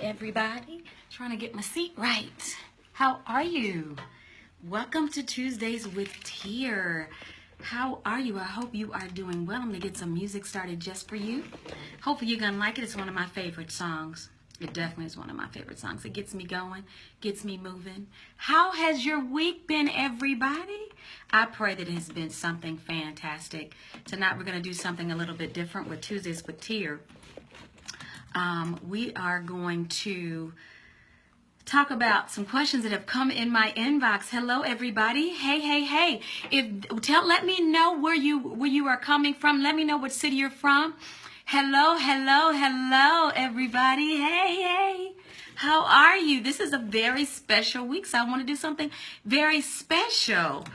everybody. Trying to get my seat right. How are you? Welcome to Tuesdays with Tyear. How are you? I hope you are doing well. I'm going to get some music started just for you. Hopefully you're going to like it. It's one of my favorite songs. It definitely is one of my favorite songs. It gets me going, gets me moving. How has your week been, everybody? I pray that it has been something fantastic. Tonight we're going to do something a little bit different with Tuesdays with Tyear. We are going to talk about some questions that have come in my inbox. Hello, everybody. Hey. Let me know where you are coming from. Let me know what city you're from. Hello, everybody. Hey. How are you? This is a very special week, so I want to do something very special.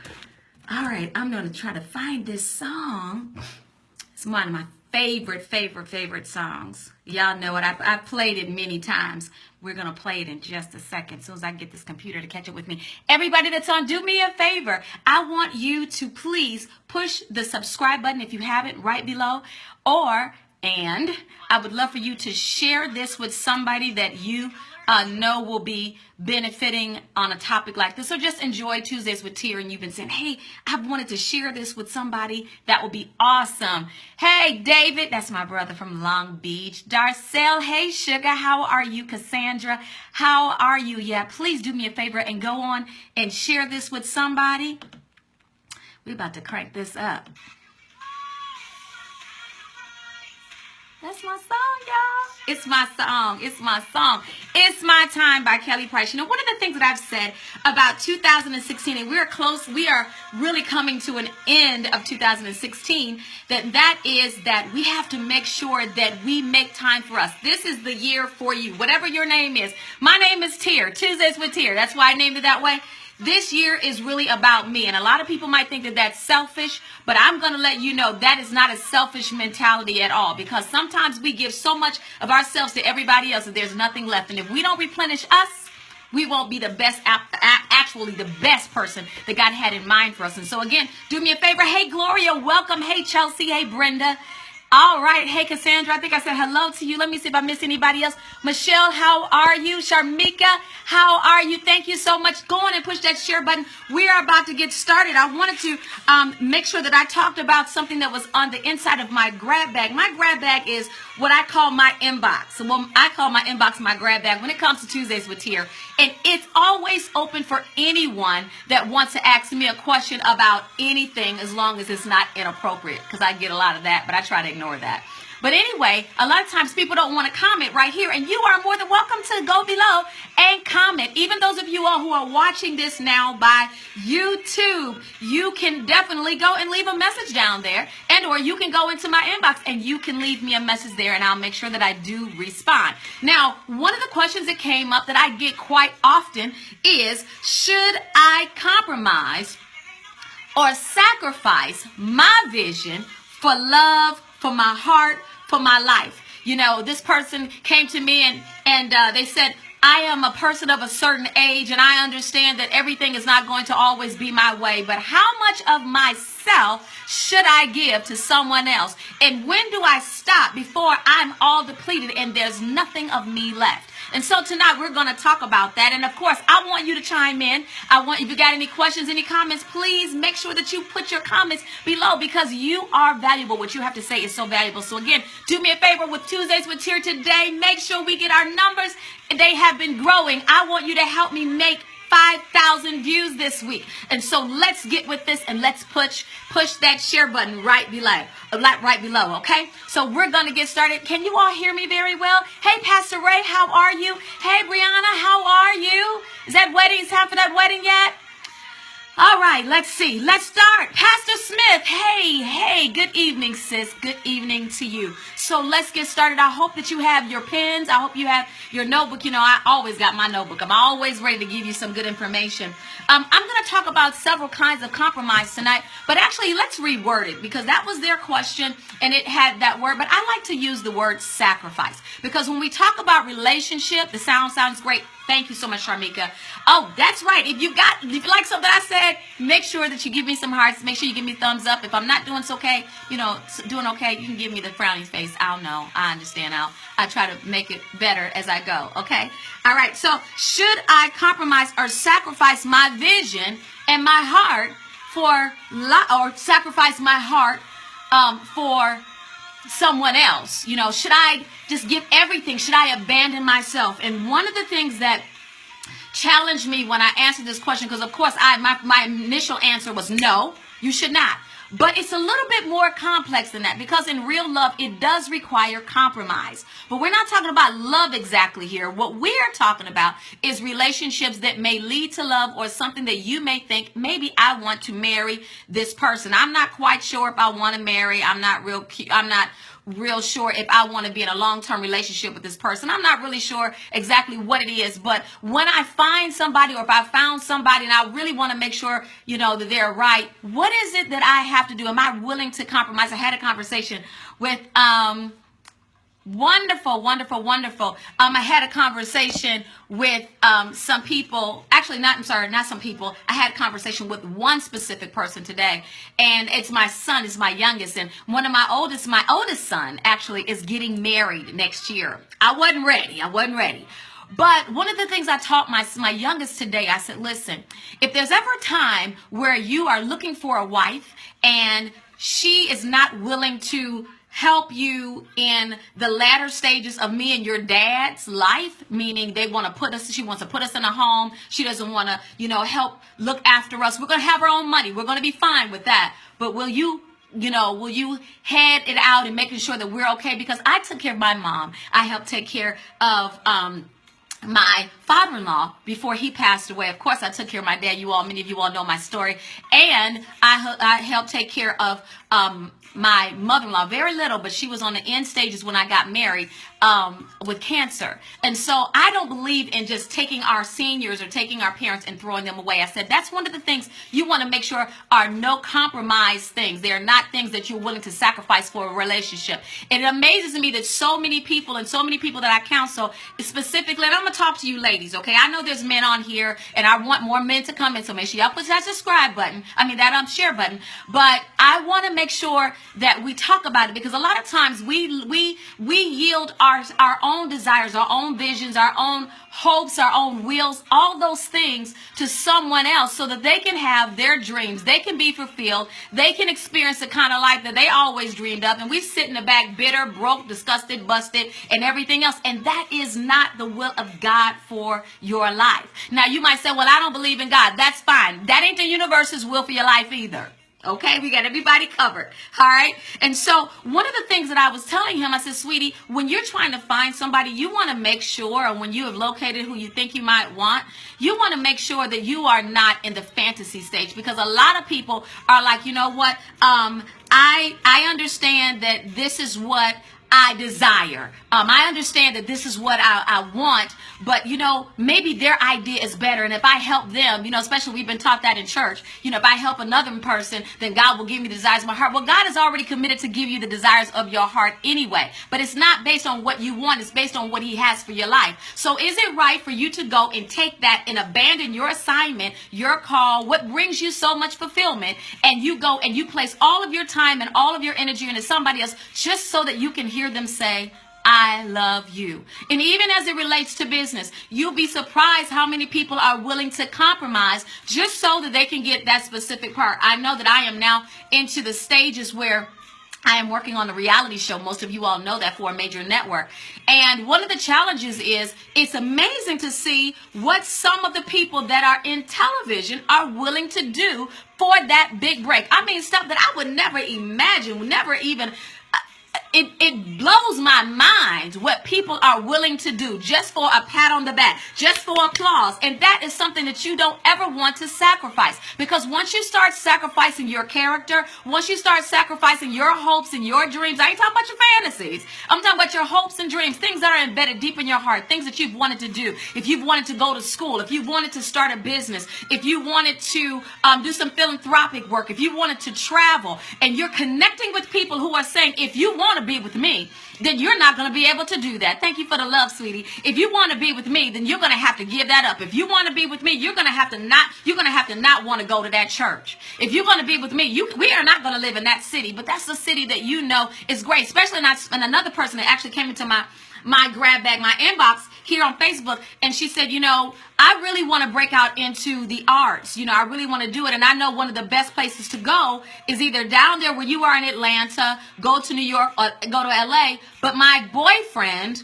All right, I'm going to try to find this song. It's one of my favorite songs. Y'all know it. I've played it many times. We're going to play it in just a second, as soon as I get this computer to catch up with me. Everybody that's on, do me a favor. I want you to please push the subscribe button if you haven't right below. And I would love for you to share this with somebody that you know will be benefiting on a topic like this. So just enjoy Tuesdays with Tyear, and you've been saying, hey, I wanted to share this with somebody. That would be awesome. Hey, David, that's my brother from Long Beach. Darcel, hey, sugar, how are you? Cassandra, how are you? Yeah, please do me a favor and go on and share this with somebody. We're about to crank this up. That's my song, y'all. It's my song. It's My Time by Kelly Price. You know, one of the things that I've said about 2016, and we are really coming to an end of 2016, that is that we have to make sure that we make time for us. This is the year for you, whatever your name is. My name is Tyear, Tuesdays with Tyear. That's why I named it that way. This year is really about me, and a lot of people might think that that's selfish, but I'm going to let you know that is not a selfish mentality at all, because sometimes we give so much of ourselves to everybody else that there's nothing left, and if we don't replenish us, we won't be the best, actually the best person that God had in mind for us. And so again, do me a favor. Hey, Gloria, welcome. Hey, Chelsea. Hey, Brenda. All right. Hey, Cassandra, I think I said hello to you. Let me see if I missed anybody else. Michelle, how are you? Sharmika, how are you? Thank you so much. Go on and push that share button. We are about to get started. I wanted to make sure that I talked about something that was on the inside of my grab bag. My grab bag is what I call my inbox. Well, I call my inbox my grab bag when it comes to Tuesdays with Tyear. And it's always open for anyone that wants to ask me a question about anything, as long as it's not inappropriate, because I get a lot of that, but I try to ignore that. But anyway, a lot of times people don't want to comment right here, and you are more than welcome to go below and comment. Even those of you all who are watching this now by YouTube, you can definitely go and leave a message down there, and or you can go into my inbox and you can leave me a message there, and I'll make sure that I do respond. Now, one of the questions that came up that I get quite often is, should I compromise or sacrifice my vision for love, for my heart, for my life? You know, this person came to me and they said, I am a person of a certain age, and I understand that everything is not going to always be my way, but how much of myself should I give to someone else? And when do I stop before I'm all depleted and there's nothing of me left? And so tonight we're going to talk about that. And of course, I want you to chime in. If you got any questions, any comments, please make sure that you put your comments below, because you are valuable. What you have to say is so valuable. So again, do me a favor with Tuesdays with Tyear today. Make sure we get our numbers. They have been growing. I want you to help me make 5,000 views this week. And so let's get with this, and let's push that share button right below, okay? So we're going to get started. Can you all hear me very well? Hey, Pastor Ray, how are you? Hey, Brianna, how are you? Is time for that wedding yet? All right, let's see. Let's start. Pastor Smith, hey, good evening, sis. Good evening to you. So let's get started. I hope that you have your pens. I hope you have your notebook. You know, I always got my notebook. I'm always ready to give you some good information. I'm going to talk about several kinds of compromise tonight, but actually let's reword it, because that was their question and it had that word, but I like to use the word sacrifice, because when we talk about relationship, the sounds great. Thank you so much, Sharmika. Oh, that's right. If you like something I said, make sure that you give me some hearts. Make sure you give me thumbs up. If I'm not doing so okay, doing okay, you can give me the frowny face. I'll know. I understand. I try to make it better as I go. Okay. All right. So should I compromise or sacrifice my vision and my heart or sacrifice my heart for someone else? Should I just give everything? Should I abandon myself? And one of the things that challenged me when I answered this question, because of course my initial answer was no, you should not. But it's a little bit more complex than that, because in real love, it does require compromise. But we're not talking about love exactly here. What we're talking about is relationships that may lead to love, or something that you may think, maybe I want to marry this person. I'm not quite sure if I want to marry. I'm not real sure if I want to be in a long-term relationship with this person. I'm not really sure exactly what it is. But when I find somebody, or if I found somebody and I really want to make sure, that they're right, what is it that I have to do? Am I willing to compromise? I had a conversation with, wonderful. I had a conversation with some people. Actually, not some people. I had a conversation with one specific person today, and it's my son. It's my youngest, and my oldest son actually is getting married next year. I wasn't ready. But one of the things I taught my youngest today, I said, listen, if there's ever a time where you are looking for a wife and she is not willing to help you in the latter stages of me and your dad's life, meaning she wants to put us in a home. She doesn't want to, help look after us. We're going to have our own money. We're going to be fine with that. But will you head it out and making sure that we're okay? Because I took care of my mom. I helped take care of, my father-in-law before he passed away. Of course, I took care of my dad. Many of you all know my story. And I helped take care of my mother-in-law, very little, but she was on the end stages when I got married with cancer. And so I don't believe in just taking our seniors or taking our parents and throwing them away. I said that's one of the things you want to make sure are no compromise things. They are not things that you're willing to sacrifice for a relationship. And it amazes me that so many people that I counsel, specifically, and I'm going to talk to you ladies, okay? I know there's men on here, and I want more men to come in, so make sure y'all put that subscribe button. That share button. But I want to make sure that we talk about it, because a lot of times we yield our own desires, our own visions, our own hopes, our own wills, all those things to someone else so that they can have their dreams. They can be fulfilled. They can experience the kind of life that they always dreamed of. And we sit in the back bitter, broke, disgusted, busted, and everything else. And that is not the will of God for your life. Now, you might say, well, I don't believe in God. That's fine. That ain't the universe's will for your life either. Okay, we got everybody covered. All right. And so one of the things that I was telling him, I said, sweetie, when you're trying to find somebody, you want to make sure, or when you have located who you think you might want, you want to make sure that you are not in the fantasy stage, because a lot of people are like, you know what? I understand that this is what I desire. I understand that this is what I want, but maybe their idea is better. And if I help them, especially we've been taught that in church, if I help another person, then God will give me the desires of my heart. Well, God is already committed to give you the desires of your heart anyway, but it's not based on what you want. It's based on what he has for your life. So is it right for you to go and take that and abandon your assignment, your call, what brings you so much fulfillment, and you go and you place all of your time and all of your energy into somebody else just so that you can hear them say, I love you? And even as it relates to business, you'll be surprised how many people are willing to compromise just so that they can get that specific part. I know that I am now into the stages where I am working on a reality show. Most of you all know that, for a major network. And one of the challenges is it's amazing to see what some of the people that are in television are willing to do for that big break. Stuff that I would never imagine, never even... It blows my mind what people are willing to do just for a pat on the back, just for applause. And that is something that you don't ever want to sacrifice. Because once you start sacrificing your character, once you start sacrificing your hopes and your dreams, I ain't talking about your fantasies. I'm talking about your hopes and dreams, things that are embedded deep in your heart, things that you've wanted to do. If you've wanted to go to school, if you wanted to start a business, if you wanted to do some philanthropic work, if you wanted to travel, and you're connecting with people who are saying, if you want to to be with me, then you're not going to be able to do that. Thank you for the love, sweetie. If you want to be with me, then you're going to have to give that up. If you want to be with me, you're going to have to not want to go to that church. If you're going to be with me, we are not going to live in that city, but that's the city that you know is great. Especially not, and another person that actually came into my grab bag, my inbox here on Facebook, and she said, I really want to break out into the arts. I really want to do it, and I know one of the best places to go is either down there where you are in Atlanta, go to New York, or go to LA, but my boyfriend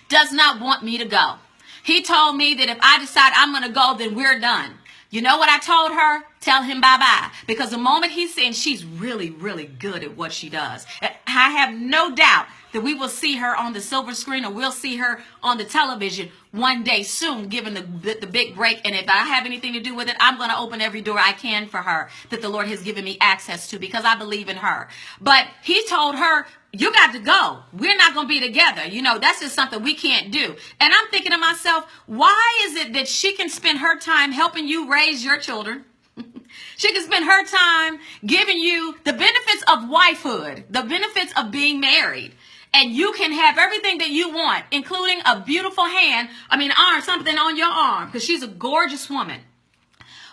does not want me to go. He told me that if I decide I'm going to go, then we're done. You know what I told her? Tell him bye-bye. Because the moment he's saying she's really, really good at what she does, I have no doubt that we will see her on the silver screen, or we'll see her on the television one day soon, given the big break. And if I have anything to do with it, I'm going to open every door I can for her that the Lord has given me access to, because I believe in her. But he told her, you got to go. We're not going to be together. That's just something we can't do. And I'm thinking to myself, why is it that she can spend her time helping you raise your children? She can spend her time giving you the benefits of wifehood, the benefits of being married. And you can have everything that you want, including a beautiful arm, something on your arm, because she's a gorgeous woman.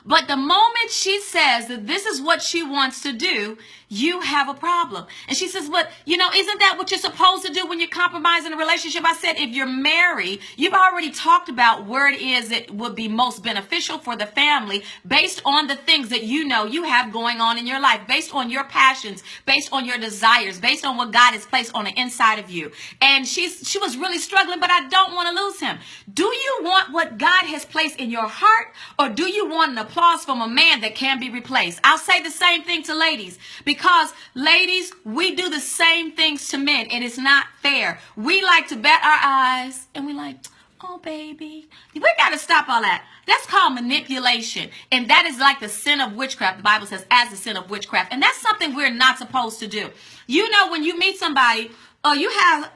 But the moment she says that this is what she wants to do, you have a problem. And she says, but, isn't that what you're supposed to do when you're compromising a relationship? I said, if you're married, you've already talked about where it is that would be most beneficial for the family based on the things that you have going on in your life, based on your passions, based on your desires, based on what God has placed on the inside of you. And she was really struggling, but I don't want to lose him. Do you want what God has placed in your heart, or do you want an applause from a man that can be replaced? I'll say the same thing to ladies, because ladies, we do the same things to men, and it's not fair. We like to bat our eyes, and we like, oh, baby. We got to stop all that. That's called manipulation, and that is like the sin of witchcraft. The Bible says as the sin of witchcraft, and that's something we're not supposed to do. When you meet somebody, you have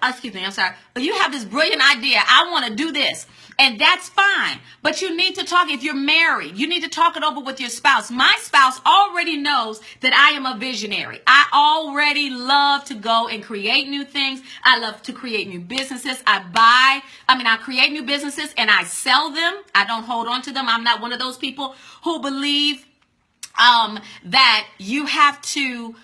this brilliant idea. I want to do this. And that's fine. But you need to talk. If you're married, you need to talk it over with your spouse. My spouse already knows that I am a visionary. I already love to go and create new things. I love to create new businesses. I create new businesses and I sell them. I don't hold on to them. I'm not one of those people who believe that you have to...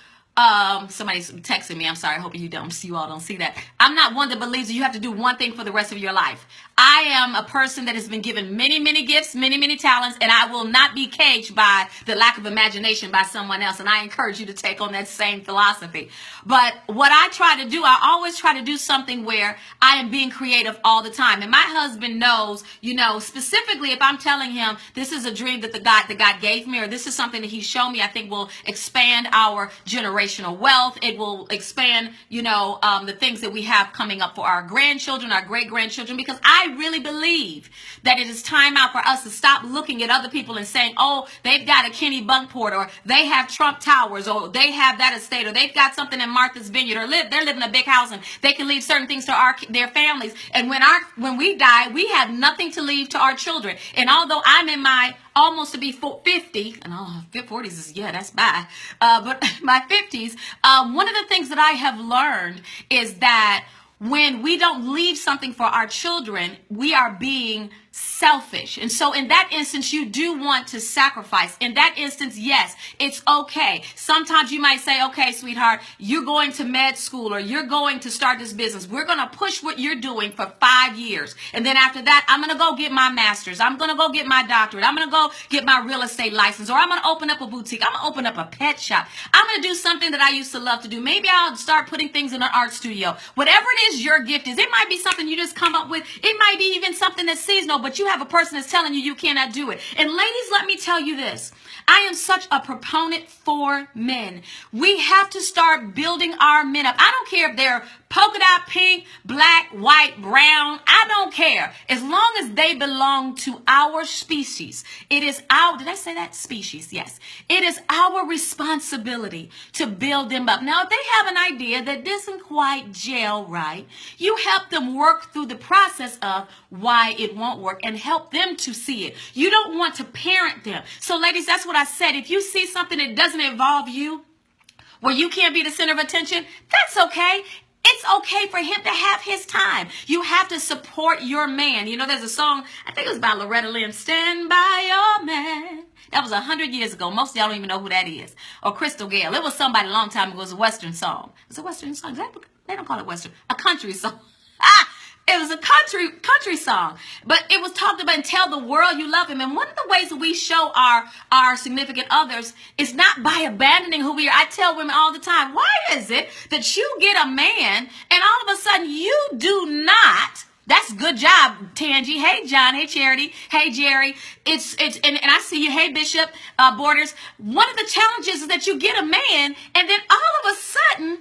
somebody's texting me. I'm sorry. I hope you all don't see that. I'm not one that believes that you have to do one thing for the rest of your life. I am a person that has been given many, many gifts, many, many talents, and I will not be caged by the lack of imagination by someone else. And I encourage you to take on that same philosophy. But what I try to do, I always try to do something where I am being creative all the time. And my husband knows, specifically if I'm telling him this is a dream that God gave me, or this is something that he showed me, I think will expand our generational wealth. It will expand, the things that we have coming up for our grandchildren, our great-grandchildren, because I really believe that it is time out for us to stop looking at other people and saying, oh, they've got a Kenny Bunkport, or they have Trump Towers, or they have that estate, or they've got something in Martha's Vineyard, or they're living in a big house and they can leave certain things to their families. And when we die, we have nothing to leave to our children. And although I'm in my almost to be 50, and 40s is, that's bad. But my 50s, one of the things that I have learned is that when we don't leave something for our children, we are being selfish. And so in that instance, you do want to sacrifice. In that instance, yes, it's okay. Sometimes you might say, okay, sweetheart, you're going to med school, or you're going to start this business. We're going to push what you're doing for 5 years. And then after that, I'm going to go get my master's. I'm going to go get my doctorate. I'm going to go get my real estate license, or I'm going to open up a boutique. I'm going to open up a pet shop. I'm going to do something that I used to love to do. Maybe I'll start putting things in an art studio. Whatever it is your gift is, it might be something you just come up with. It might be even something that's seasonal, but you have a person that's telling you cannot do it. And ladies, let me tell you this. I am such a proponent for men. We have to start building our men up. I don't care if they're polka dot pink, black, white, brown. I don't care. As long as they belong to our species. It is our, did I say that? Species, yes. It is our responsibility to build them up. Now, if they have an idea that doesn't quite gel right, you help them work through the process of why it won't work and help them to see it. You don't want to parent them. So, ladies, that's what I said. If you see something that doesn't involve you, where you can't be the center of attention, that's okay. It's okay for him to have his time. You have to support your man. You know, there's a song, I think it was by Loretta Lynn, Stand By Your Man. That was 100 years ago. Most of y'all don't even know who that is. Or Crystal Gale. It was somebody a long time ago. It was a Western song. It was a Western song. They don't call it Western. A country song. It was a country song. But it was talked about and tell the world you love him. And one of the ways that we show our significant others is not by abandoning who we are. I tell women all the time, why is it that you get a man and all of a sudden you do not? That's good job, Tangi. Hey, John. Hey, Charity. Hey, Jerry. It's and I see you. Hey, Bishop Borders. One of the challenges is that you get a man and then all of a sudden,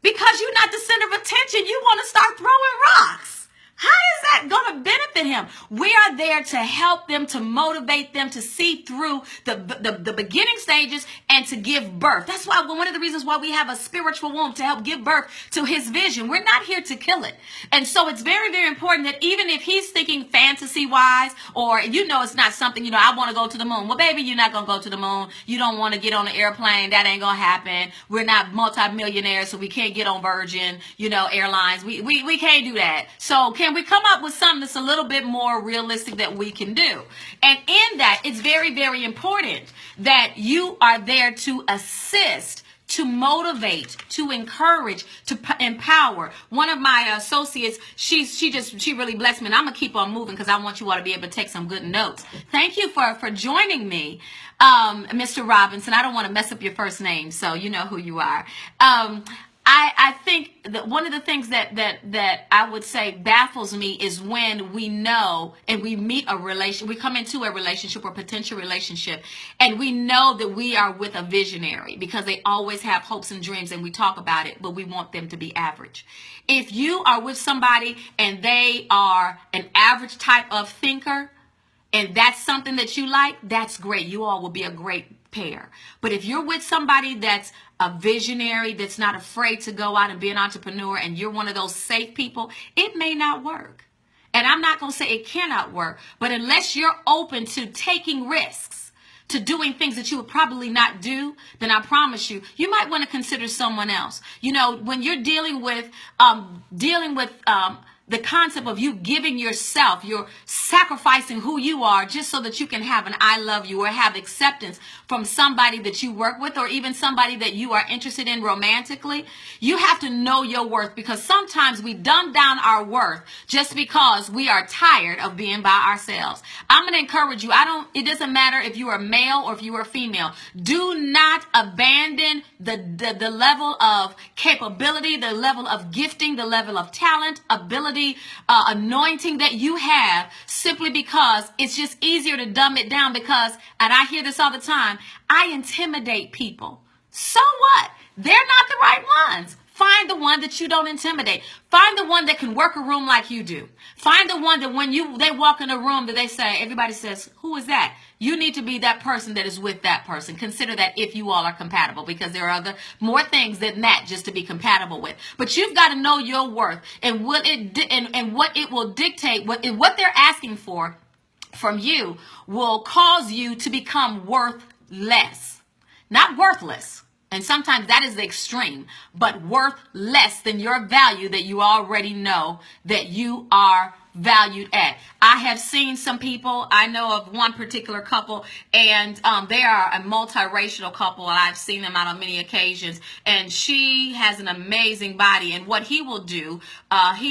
because you're not the center of attention, you want to start throwing rocks. How is that going to benefit him? We are there to help them, to motivate them, to see through the beginning stages and to give birth. That's why one of the reasons why we have a spiritual womb, to help give birth to his vision. We're not here to kill it. And so it's very, very important that even if he's thinking fantasy-wise, or, it's not something, I want to go to the moon. Well, baby, you're not going to go to the moon. You don't want to get on an airplane. That ain't going to happen. We're not multimillionaires, so we can't get on Virgin, Airlines. We can't do that. So can we come up with something that's a little bit more realistic that we can do? And in that, it's very, very important that you are there to assist, to motivate, to encourage, to empower. One of my associates, she really blessed me, and I'm gonna keep on moving because I want you all to be able to take some good notes. Thank you for joining me, Mr. Robinson. I don't want to mess up your first name, so you know who you are. I think that one of the things that I would say baffles me is when we know and we meet we come into a relationship or potential relationship, and we know that we are with a visionary, because they always have hopes and dreams and we talk about it, but we want them to be average. If you are with somebody and they are an average type of thinker, and that's something that you like, that's great. You all will be a great pair. But if you're with somebody that's a visionary, that's not afraid to go out and be an entrepreneur, and you're one of those safe people, it may not work. And I'm not going to say it cannot work, but unless you're open to taking risks, to doing things that you would probably not do, then I promise you, you might want to consider someone else. When you're dealing with the concept of you giving yourself, you're sacrificing who you are just so that you can have an I love you or have acceptance from somebody that you work with, or even somebody that you are interested in romantically. You have to know your worth, because sometimes we dumb down our worth just because we are tired of being by ourselves. I'm going to encourage you. It doesn't matter if you are male or if you are female. Do not abandon the level of capability, the level of gifting, the level of talent, ability, anointing that you have, simply because it's just easier to dumb it down. Because, and I hear this all the time, I intimidate people. So what? They're not the right ones. Find the one that you don't intimidate. Find the one that can work a room like you do. Find the one that when they walk in a room that everybody says, who is that? You need to be that person that is with that person. Consider that if you all are compatible, because there are more things than that just to be compatible with. But you've got to know your worth, and what it will dictate, what they're asking for from you will cause you to become worth less, not worthless. And sometimes that is the extreme, but worth less than your value that you already know that you are valued at. I have seen some people, I know of one particular couple, and they are a multiracial couple, and I've seen them out on many occasions, and she has an amazing body. And what he will do,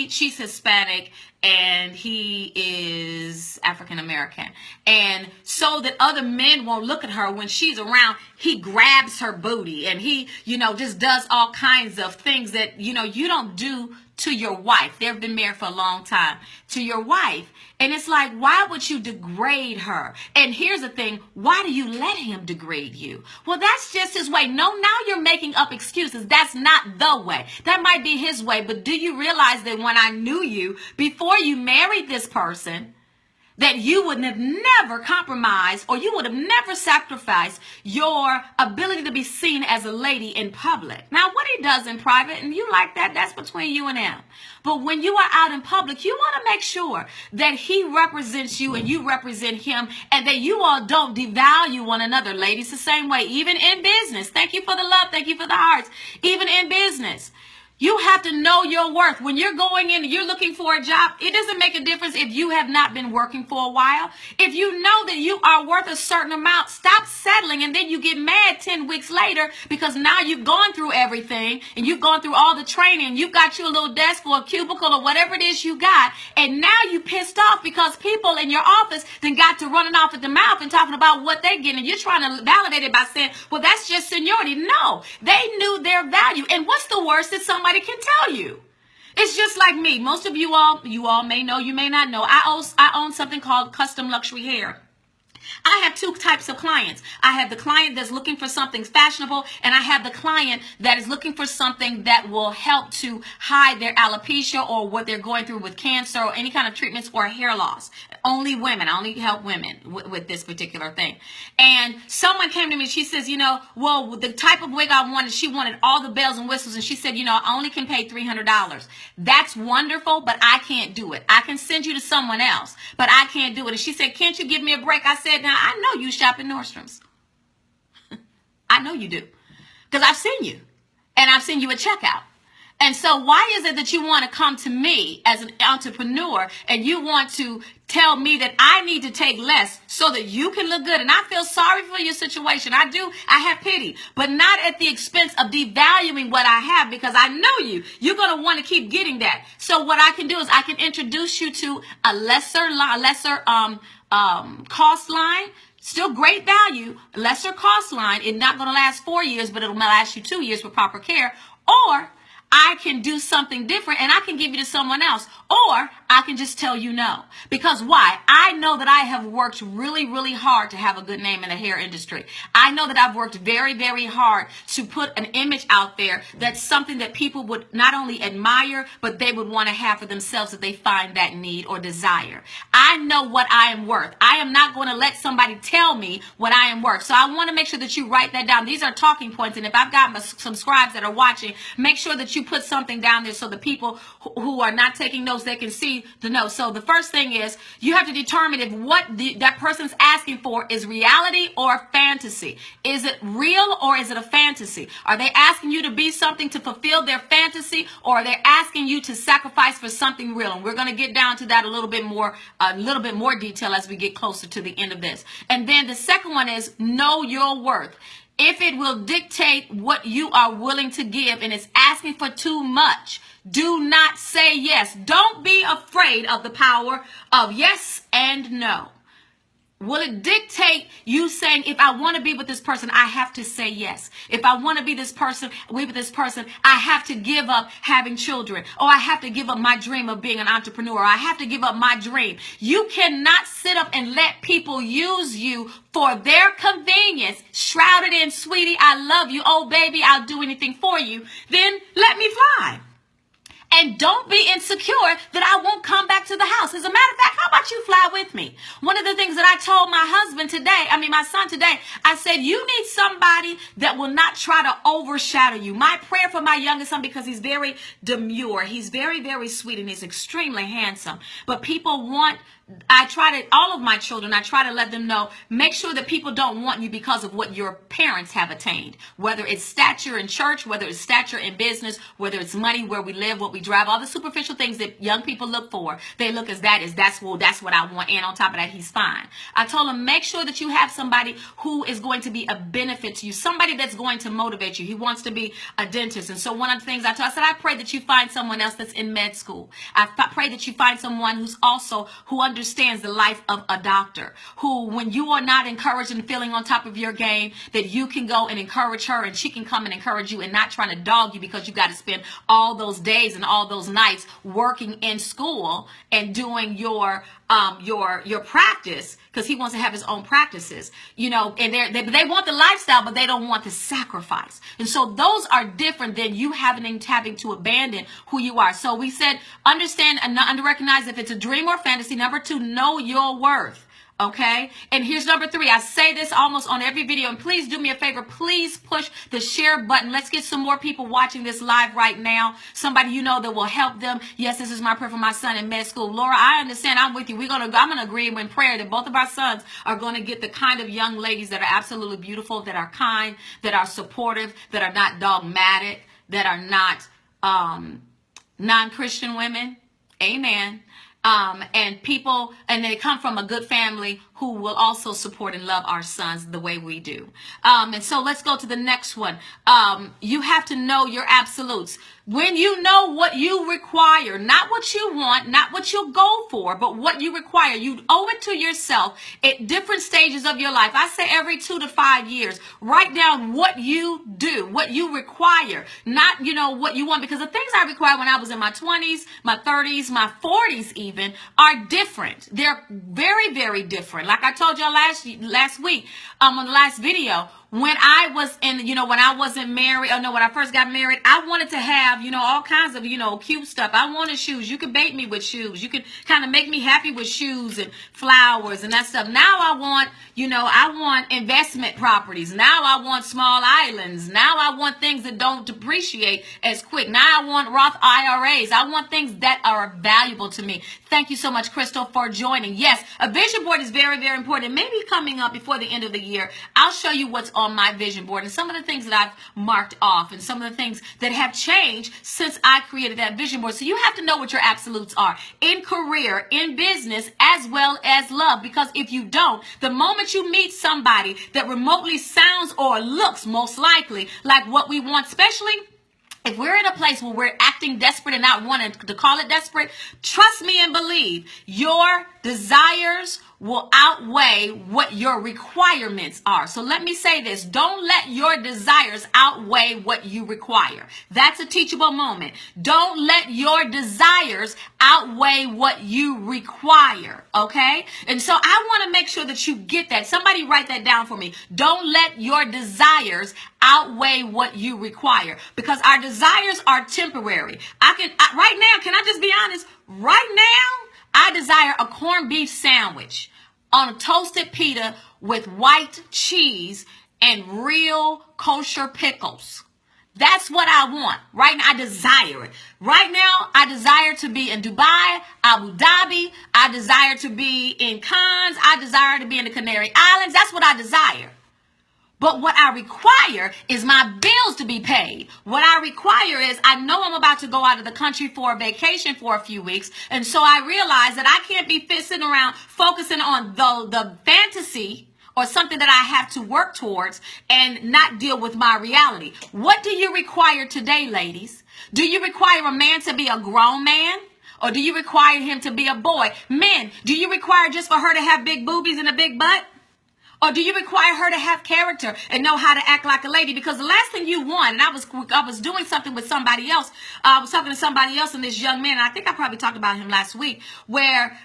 she's Hispanic and he is African American, and so that other men won't look at her when she's around, he grabs her booty, and he just does all kinds of things that you don't do to your wife. They've been married for a long time, to your wife. And it's like, why would you degrade her? And here's the thing, why do you let him degrade you? Well, that's just his way. No, now you're making up excuses. That's not the way. That might be his way, but do you realize that when I knew you, before you married this person, that you would have never compromised, or you would have never sacrificed your ability to be seen as a lady in public. Now, what he does in private, and you like that, that's between you and him. But when you are out in public, you want to make sure that he represents you and you represent him, and that you all don't devalue one another. Ladies, the same way, even in business. Thank you for the love. Thank you for the hearts. Even in business. You have to know your worth. When you're going in and you're looking for a job, it doesn't make a difference if you have not been working for a while. If you know that you are worth a certain amount, stop settling, and then you get mad 10 weeks later because now you've gone through everything and you've gone through all the training. You've got you a little desk or a cubicle or whatever it is you got, and now you pissed off because people in your office then got to running off at the mouth and talking about what they get, and you're trying to validate it by saying, well, that's just seniority. No, they knew their value. And what's the worst that somebody can tell you? It's just like me. Most of you all may know, you may not know. I own something called Custom Luxury Hair. I have two types of clients. I have the client that's looking for something fashionable, and I have the client that is looking for something that will help to hide their alopecia or what they're going through with cancer or any kind of treatments or hair loss. Only women. I only help women with this particular thing. And someone came to me, she says, well, the type of wig I wanted, she wanted all the bells and whistles, and she said, I only can pay $300. That's wonderful, but I can't do it. I can send you to someone else, but I can't do it. And she said, can't you give me a break? I said, now, I know you shop at Nordstrom's. I know you do. Because I've seen you. And I've seen you at checkout. And so why is it that you want to come to me as an entrepreneur and you want to tell me that I need to take less so that you can look good? And I feel sorry for your situation. I do. I have pity. But not at the expense of devaluing what I have, because I know you. You're going to want to keep getting that. So what I can do is I can introduce you to a lesser cost line. Still great value, lesser cost line. It's not going to last 4 years, but it'll last you 2 years with proper care. Or I can do something different and I can give you to someone else. Or I can just tell you no. Because why? I know that I have worked really, really hard to have a good name in the hair industry. I know that I've worked very, very hard to put an image out there that's something that people would not only admire, but they would want to have for themselves if they find that need or desire. I know what I am worth. I am not going to let somebody tell me what I am worth. So I want to make sure that you write that down. These are talking points. And if I've got some scribes that are watching, make sure that you put something down there so the people who are not taking notes, they can see the notes. So the first thing is you have to determine if what that person's asking for is reality or fantasy. Is it real or is it a fantasy? Are they asking you to be something to fulfill their fantasy, or are they asking you to sacrifice for something real? And we're going to get down to that a little bit more detail as we get closer to the end of this. And then the second one is know your worth. If it will dictate what you are willing to give and it's asking for too much, do not say yes. Don't be afraid of the power of yes and no. Will it dictate you saying, if I want to be with this person, I have to say yes. If I want to be this person, with this person, I have to give up having children. Or I have to give up my dream of being an entrepreneur. Or I have to give up my dream. You cannot sit up and let people use you for their convenience, shrouded in, sweetie, I love you. Oh, baby, I'll do anything for you. Then let me fly. And don't be insecure that I won't come back to the house. As a matter of fact, how about you fly with me? One of the things that I told my son today, I said, you need somebody that will not try to overshadow you. My prayer for my youngest son, because he's very demure, he's very, very sweet, and he's extremely handsome. But people want, all of my children, I try to let them know, make sure that people don't want you because of what your parents have attained. Whether it's stature in church, whether it's stature in business, whether it's money, where we live, what we drive, all the superficial things that young people look for. They look as that's what I want. And on top of that, he's fine. I told him, make sure that you have somebody who is going to be a benefit to you. Somebody that's going to motivate you. He wants to be a dentist. And so one of the things I said, I pray that you find someone else that's in med school. I pray that you find someone who understands the life of a doctor, who, when you are not encouraged and feeling on top of your game, that you can go and encourage her and she can come and encourage you, and not trying to dog you because you got to spend all those days and all those nights working in school and doing your practice, because he wants to have his own practices, you know, and they want the lifestyle, but they don't want the sacrifice. And so those are different than you having to abandon who you are. So we said, understand and recognize if it's a dream or fantasy. Number 2, know your worth. Okay, and here's number 3. I say this almost on every video, and please do me a favor. Please push the share button. Let's get some more people watching this live right now. Somebody you know that will help them. Yes, this is my prayer for my son in med school. Laura, I understand. I'm with you. I'm gonna agree in prayer that both of our sons are going to get the kind of young ladies that are absolutely beautiful, that are kind, that are supportive, that are not dogmatic, that are not non-Christian women. Amen. And people, and they come from a good family who will also support and love our sons the way we do. And so let's go to the next one. You have to know your absolutes. When you know what you require, not what you want, not what you'll go for, but what you require, you owe it to yourself at different stages of your life. I say every 2 to 5 years, write down what you do, what you require, not, you know, what you want, because the things I required when I was in my 20s, my 30s, my 40s even, are different. They're very, very different. Like I told y'all last week, on the last video, when I was in, you know, when I wasn't married, when I first got married, I wanted to have, you know, all kinds of, you know, cute stuff. I wanted shoes. You could bait me with shoes. You could kind of make me happy with shoes and flowers and that stuff. Now I want, you know, I want investment properties. Now I want small islands. Now I want things that don't depreciate as quick. Now I want Roth IRAs. I want things that are valuable to me. Thank you so much, Crystal, for joining. Yes, a vision board is very, very important. Maybe coming up before the end of the year, I'll show you what's on my vision board and some of the things that I've marked off and some of the things that have changed since I created that vision board. So you have to know what your absolutes are in career, in business, as well as love. Because if you don't, the moment you meet somebody that remotely sounds or looks most likely like what we want, especially if we're in a place where we're acting desperate and not wanting to call it desperate, trust me and believe your desires will outweigh what your requirements are. So let me say this. Don't let your desires outweigh what you require. That's a teachable moment. Don't let your desires outweigh what you require. Okay? And so I want to make sure that you get that. Somebody write that down for me. Don't let your desires outweigh what you require, because our desires are temporary. Right now, can I just be honest? Right now, I desire a corned beef sandwich on a toasted pita with white cheese and real kosher pickles. That's what I want. Right now, I desire it. Right now, I desire to be in Dubai, Abu Dhabi. I desire to be in Cannes. I desire to be in the Canary Islands. That's what I desire. But what I require is my bills to be paid. What I require is, I know I'm about to go out of the country for a vacation for a few weeks. And so I realize that I can't be sitting around focusing on the fantasy or something that I have to work towards and not deal with my reality. What do you require today, ladies? Do you require a man to be a grown man? Or do you require him to be a boy? Men, do you require just for her to have big boobies and a big butt? Or do you require her to have character and know how to act like a lady? Because the last thing you want, and I was doing something with somebody else. I was talking to somebody else, and this young man, and I think I probably talked about him last week, where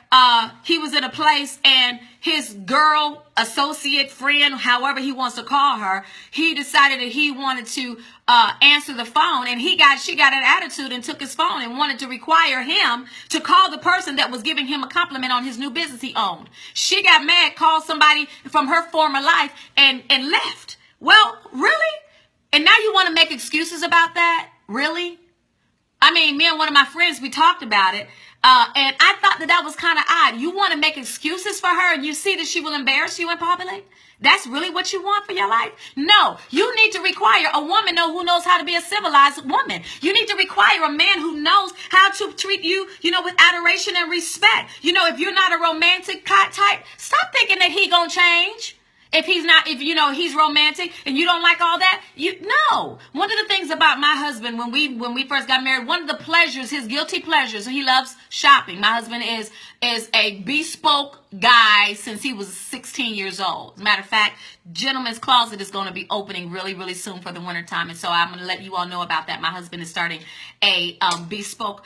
he was in a place and his girl, associate, friend, however he wants to call her, he decided that he wanted to answer the phone, and she got an attitude and took his phone and wanted to require him to call the person that was giving him a compliment on his new business he owned. She got mad, called somebody from her former life, and left. Well, really? And now you want to make excuses about that? Really? I mean, me and one of my friends, we talked about it. And I thought that was kind of odd. You want to make excuses for her and you see that she will embarrass you in public? That's really what you want for your life? No, you need to require a woman who knows how to be a civilized woman. You need to require a man who knows how to treat you, with adoration and respect. If you're not a romantic type, stop thinking that he gonna change. If he's romantic and you don't like all that, no. One of the things about my husband when we first got married, one of the pleasures, his guilty pleasures, he loves shopping. My husband is a bespoke guy since he was 16 years old. As a matter of fact, Gentleman's Closet is going to be opening really, really soon for the wintertime. And so I'm going to let you all know about that. My husband is starting a bespoke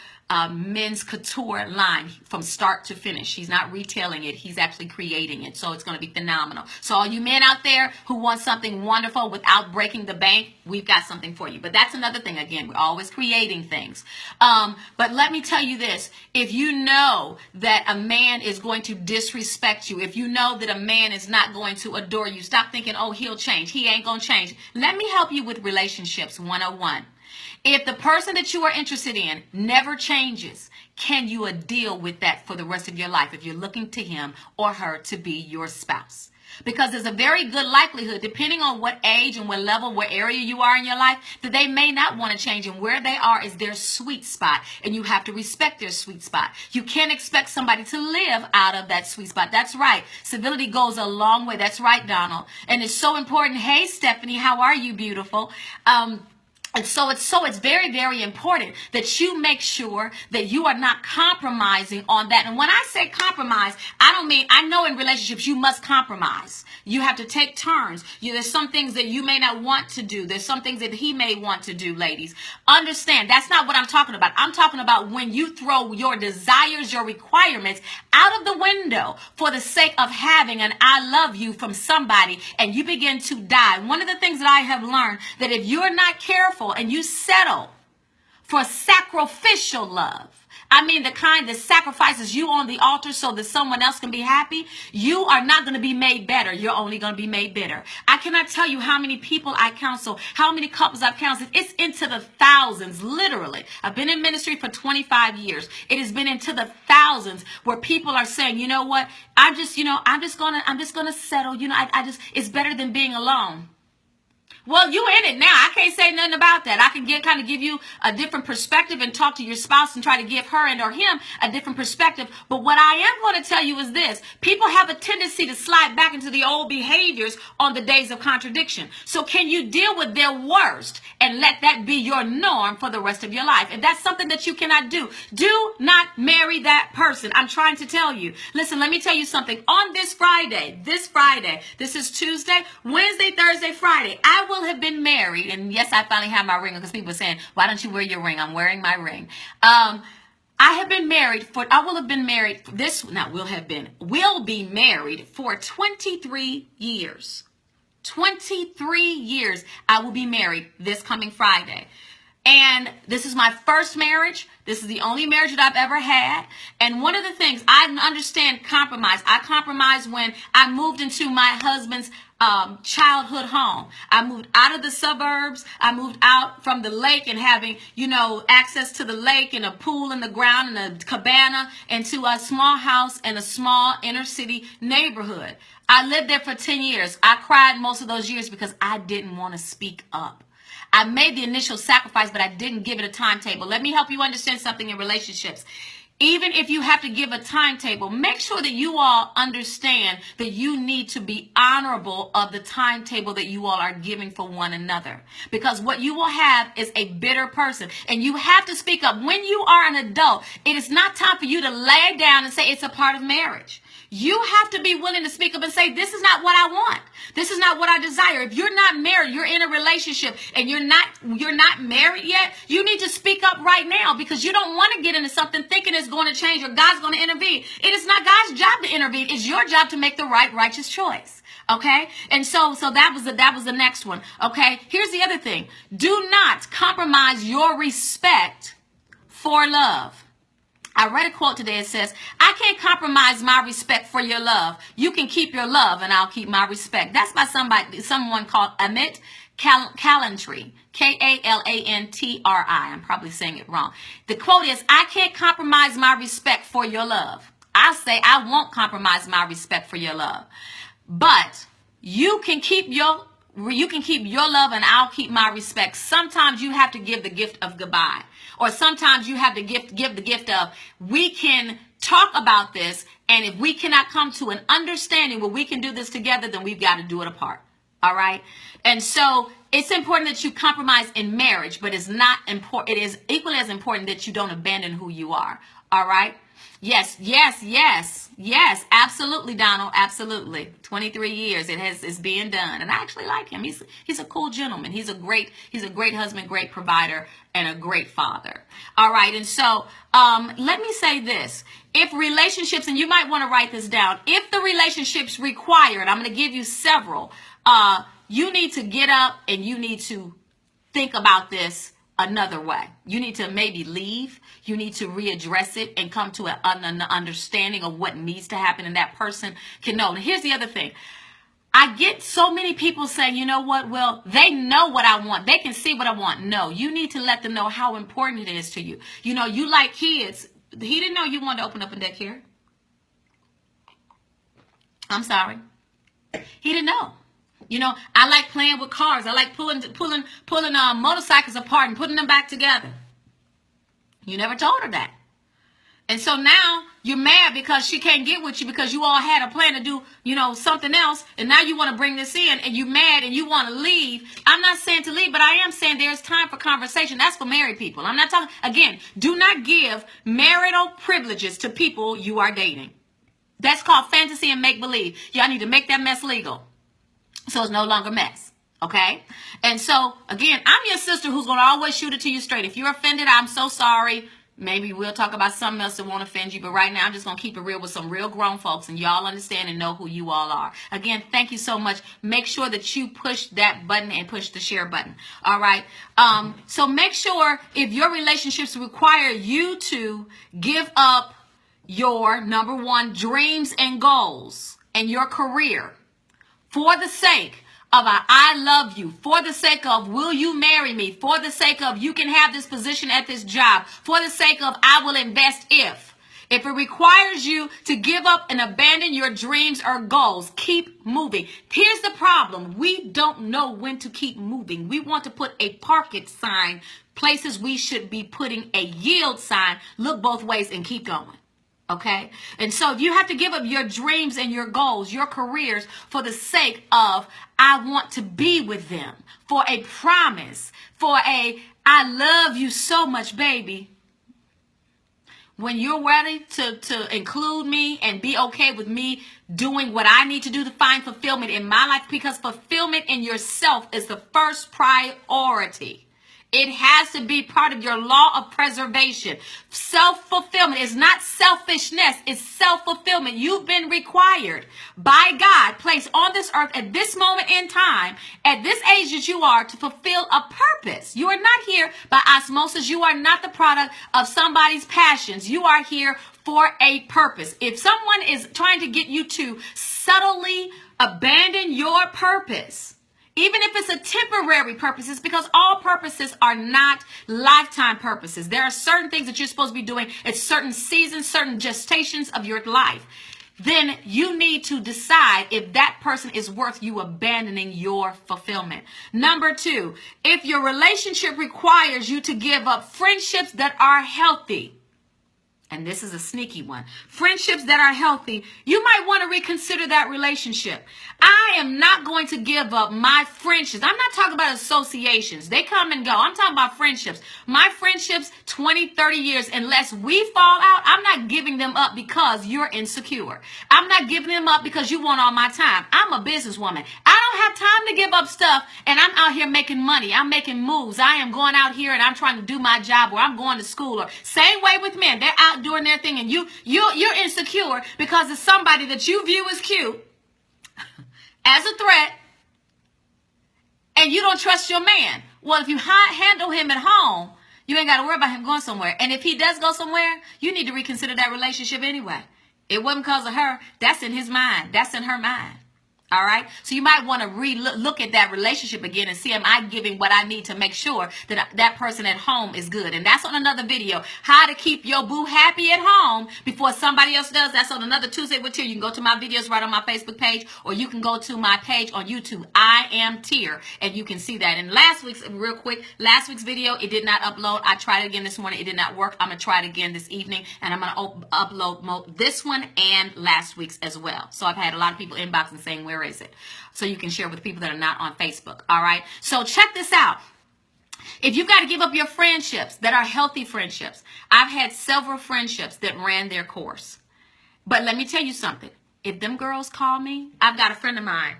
men's couture line from start to finish. He's not retailing it. He's actually creating it. So it's going to be phenomenal. So all you men out there who want something wonderful without breaking the bank, we've got something for you. But that's another thing. Again, we're always creating things. But let me tell you this. If you know that a man is going to disrespect you, if you know that a man is not going to adore you, stop thinking, oh, he'll change. He ain't going to change. Let me help you with relationships 101. If the person that you are interested in never changes, can you deal with that for the rest of your life if you're looking to him or her to be your spouse? Because there's a very good likelihood, depending on what age and what level, what area you are in your life, that they may not want to change. And where they are is their sweet spot. And you have to respect their sweet spot. You can't expect somebody to live out of that sweet spot. That's right. Civility goes a long way. That's right, Donald. And it's so important. Hey, Stephanie, how are you, beautiful? And so it's very, very important that you make sure that you are not compromising on that. And when I say compromise, I don't mean, I know in relationships you must compromise. You have to take turns. There's some things that you may not want to do. There's some things that he may want to do, ladies. Understand, that's not what I'm talking about. I'm talking about when you throw your desires, your requirements out of the window for the sake of having an I love you from somebody, and you begin to die. One of the things that I have learned, that if you're not careful and you settle for sacrificial love, I mean the kind that sacrifices you on the altar so that someone else can be happy, you are not going to be made better. You're only going to be made bitter. I cannot tell you how many people I counsel, how many couples I've counseled. It's into the thousands, literally. I've been in ministry for 25 years. It has been into the thousands where people are saying, you know what, I'm just gonna settle. It's better than being alone. Well, you in it now. I can't say nothing about that. I can kind of give you a different perspective and talk to your spouse and try to give her and or him a different perspective. But what I am going to tell you is this. People have a tendency to slide back into the old behaviors on the days of contradiction. So can you deal with their worst and let that be your norm for the rest of your life? If that's something that you cannot do, do not marry that person. I'm trying to tell you. Listen, let me tell you something. On this Friday, this is Tuesday, Wednesday, Thursday, Friday, I will have been married, and yes, I finally have my ring, because people are saying, why don't you wear your ring? I'm wearing my ring. Will be married for 23 years. 23 years I will be married this coming Friday. And this is my first marriage. This is the only marriage that I've ever had. And one of the things, I understand compromise. I compromised when I moved into my husband's childhood home. I moved out of the suburbs. I moved out from the lake and having, access to the lake and a pool in the ground and a cabana, into a small house in a small inner city neighborhood. I lived there for 10 years. I cried most of those years because I didn't want to speak up. I made the initial sacrifice, but I didn't give it a timetable. Let me help you understand something in relationships. Even if you have to give a timetable, make sure that you all understand that you need to be honorable of the timetable that you all are giving for one another. Because what you will have is a bitter person. And you have to speak up. When you are an adult, it is not time for you to lay down and say it's a part of marriage. You have to be willing to speak up and say, this is not what I want. This is not what I desire. If you're not married, you're in a relationship and you're not married yet, you need to speak up right now, because you don't want to get into something thinking it's going to change or God's going to intervene. It is not God's job to intervene. It's your job to make the right, righteous choice. Okay? And so that was the next one. Okay? Here's the other thing. Do not compromise your respect for love. I read a quote today. It says, I can't compromise my respect for your love. You can keep your love and I'll keep my respect. That's by someone called Amit Kalantri. Kalantri. I'm probably saying it wrong. The quote is, I can't compromise my respect for your love. I say, I won't compromise my respect for your love. But you can keep your love and I'll keep my respect. Sometimes you have to give the gift of goodbye. Or sometimes you have to give the gift of, we can talk about this, and if we cannot come to an understanding where we can do this together, then we've got to do it apart. All right? And so it's important that you compromise in marriage, but it is equally as important that you don't abandon who you are. All right. Yes, yes, yes, yes, absolutely, Donald, absolutely. 23 years it's being done, and I actually like him. He's a cool gentleman. He's a great husband, great provider, and a great father. All right, and so let me say this: if relationships, and you might want to write this down, if the relationships require, and I'm going to give you several, you need to get up and you need to think about this another way. You need to maybe leave. You need to readdress it and come to an understanding of what needs to happen, and that person can know. And here's the other thing. I get so many people saying, you know what, well, they know what I want. They can see what I want. No, you need to let them know how important it is to you. You know, you like kids. He didn't know you wanted to open up a daycare. I'm sorry. He didn't know. You know, I like playing with cars. I like pulling motorcycles apart and putting them back together. You never told her that. And so now you're mad because she can't get with you because you all had a plan to do, you know, something else. And now you want to bring this in and you're mad and you want to leave. I'm not saying to leave, but I am saying there's time for conversation. That's for married people. I'm not talking, again, do not give marital privileges to people you are dating. That's called fantasy and make-believe. Y'all need to make that mess legal, so it's no longer mess, okay? And so, again, I'm your sister who's going to always shoot it to you straight. If you're offended, I'm so sorry. Maybe we'll talk about something else that won't offend you. But right now, I'm just going to keep it real with some real grown folks. And y'all understand and know who you all are. Again, thank you so much. Make sure that you push that button and push the share button. All right? So make sure if your relationships require you to give up your, number one, dreams and goals and your career, for the sake of I love you, for the sake of will you marry me, for the sake of you can have this position at this job, for the sake of I will invest if it requires you to give up and abandon your dreams or goals, keep moving. Here's the problem. We don't know when to keep moving. We want to put a park it sign places we should be putting a yield sign, look both ways and keep going. Okay? And so if you have to give up your dreams and your goals, your careers, for the sake of, I want to be with them, for a promise, for a, I love you so much, baby. When you're ready to include me and be okay with me doing what I need to do to find fulfillment in my life, because fulfillment in yourself is the first priority. It has to be part of your law of preservation. Self-fulfillment is not selfishness. It's self-fulfillment. You've been required by God, placed on this earth at this moment in time, at this age that you are, to fulfill a purpose. You are not here by osmosis. You are not the product of somebody's passions. You are here for a purpose. If someone is trying to get you to subtly abandon your purpose, even if it's a temporary purpose, it's because all purposes are not lifetime purposes. There are certain things that you're supposed to be doing at certain seasons, certain gestations of your life. Then you need to decide if that person is worth you abandoning your fulfillment. Number two, if your relationship requires you to give up friendships that are healthy, and this is a sneaky one, friendships that are healthy, you might want to reconsider that relationship. I am not going to give up my friendships. I'm not talking about associations. They come and go. I'm talking about friendships. My friendships, 20, 30 years, unless we fall out, I'm not giving them up because you're insecure. I'm not giving them up because you want all my time. I'm a businesswoman. I don't have time to give up stuff, and I'm out here making money. I'm making moves. I am going out here and I'm trying to do my job, or I'm going to school, or same way with men. They're out doing their thing, and you're insecure because it's somebody that you view as cute, as a threat, and you don't trust your man. Well, if you handle him at home, you ain't got to worry about him going somewhere. And if he does go somewhere, you need to reconsider that relationship anyway. It wasn't because of her. That's in his mind. That's in her mind. All right. So you might want to look at that relationship again and see, am I giving what I need to make sure that that person at home is good? And that's on another video, how to keep your boo happy at home before somebody else does. That's on another Tuesday with Tyear. You can go to my videos right on my Facebook page, or you can go to my page on YouTube. I am Tyear, and you can see that. And last week's video, it did not upload. I tried it again this morning. It did not work. I'm going to try it again this evening, and I'm going to upload this one and last week's as well. So I've had a lot of people inboxing saying, where is it? So you can share with people that are not on Facebook. All right. So check this out. If you've got to give up your friendships that are healthy friendships, I've had several friendships that ran their course. But let me tell you something. If them girls call me, I've got a friend of mine.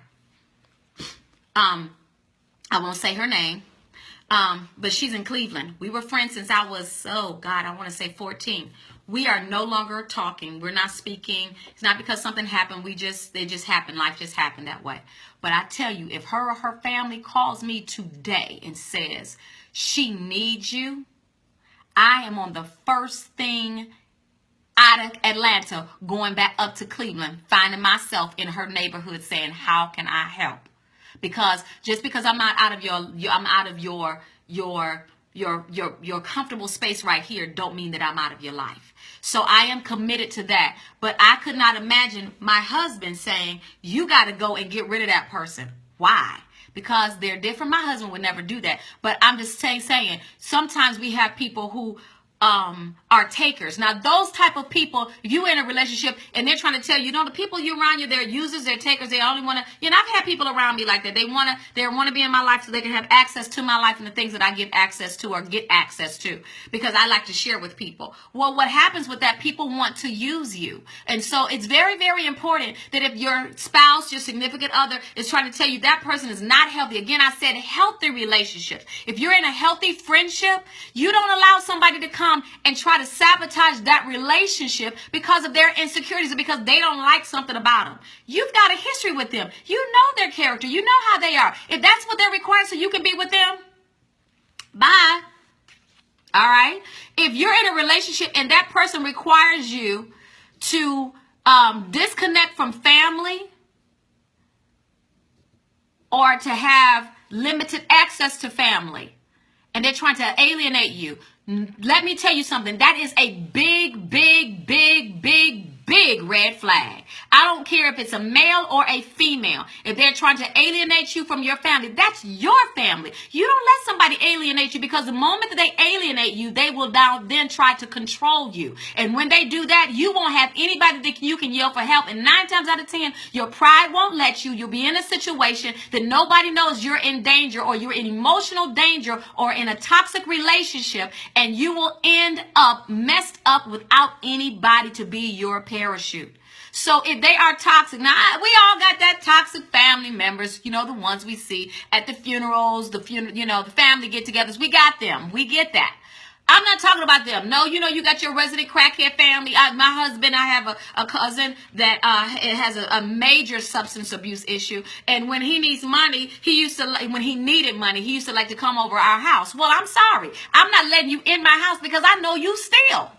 I won't say her name, but she's in Cleveland. We were friends since I was, I want to say 14. We are no longer talking. We're not speaking. It's not because something happened. It just happened. Life just happened that way. But I tell you, if her or her family calls me today and says she needs you, I am on the first thing out of Atlanta going back up to Cleveland, finding myself in her neighborhood saying, how can I help? Because just because I'm not out of your comfortable space right here don't mean that I'm out of your life. So I am committed to that. But I could not imagine my husband saying, you got to go and get rid of that person. Why? Because they're different. My husband would never do that. But I'm just saying sometimes we have people who are takers. Now, those type of people, if you're in a relationship and they're trying to tell you, the people you around you, they're users, they're takers. They only want to, I've had people around me like that. They want to be in my life so they can have access to my life and the things that I give access to or get access to, because I like to share with people. Well, what happens with that, people want to use you. And so it's very, very important that if your spouse, your significant other is trying to tell you that person is not healthy. Again, I said healthy relationships. If you're in a healthy friendship, you don't allow somebody to come and try to sabotage that relationship because of their insecurities or because they don't like something about them. You've got a history with them. You know their character. You know how they are. If that's what they're requiring so you can be with them, bye. All right? If you're in a relationship and that person requires you to disconnect from family or to have limited access to family, and they're trying to alienate you, let me tell you something. That is a big, big, big, big, big red flag. I don't care if it's a male or a female. If they're trying to alienate you from your family, that's your family. You don't let somebody alienate you, because the moment that they alienate you, they will now then try to control you. And when they do that, you won't have anybody that you can yell for help. And 9 times out of 10, your pride won't let you. You'll be in a situation that nobody knows you're in danger, or you're in emotional danger, or in a toxic relationship, and you will end up messed up without anybody to be your parachute. So if they are toxic, now we all got that toxic family members, the ones we see at the funerals, the family get-togethers. We got them. We get that. I'm not talking about them. No, you got your resident crackhead family. My husband, I have a cousin that has a major substance abuse issue. And when he needs money, when he needed money, he used to like to come over our house. Well, I'm sorry. I'm not letting you in my house because I know you steal.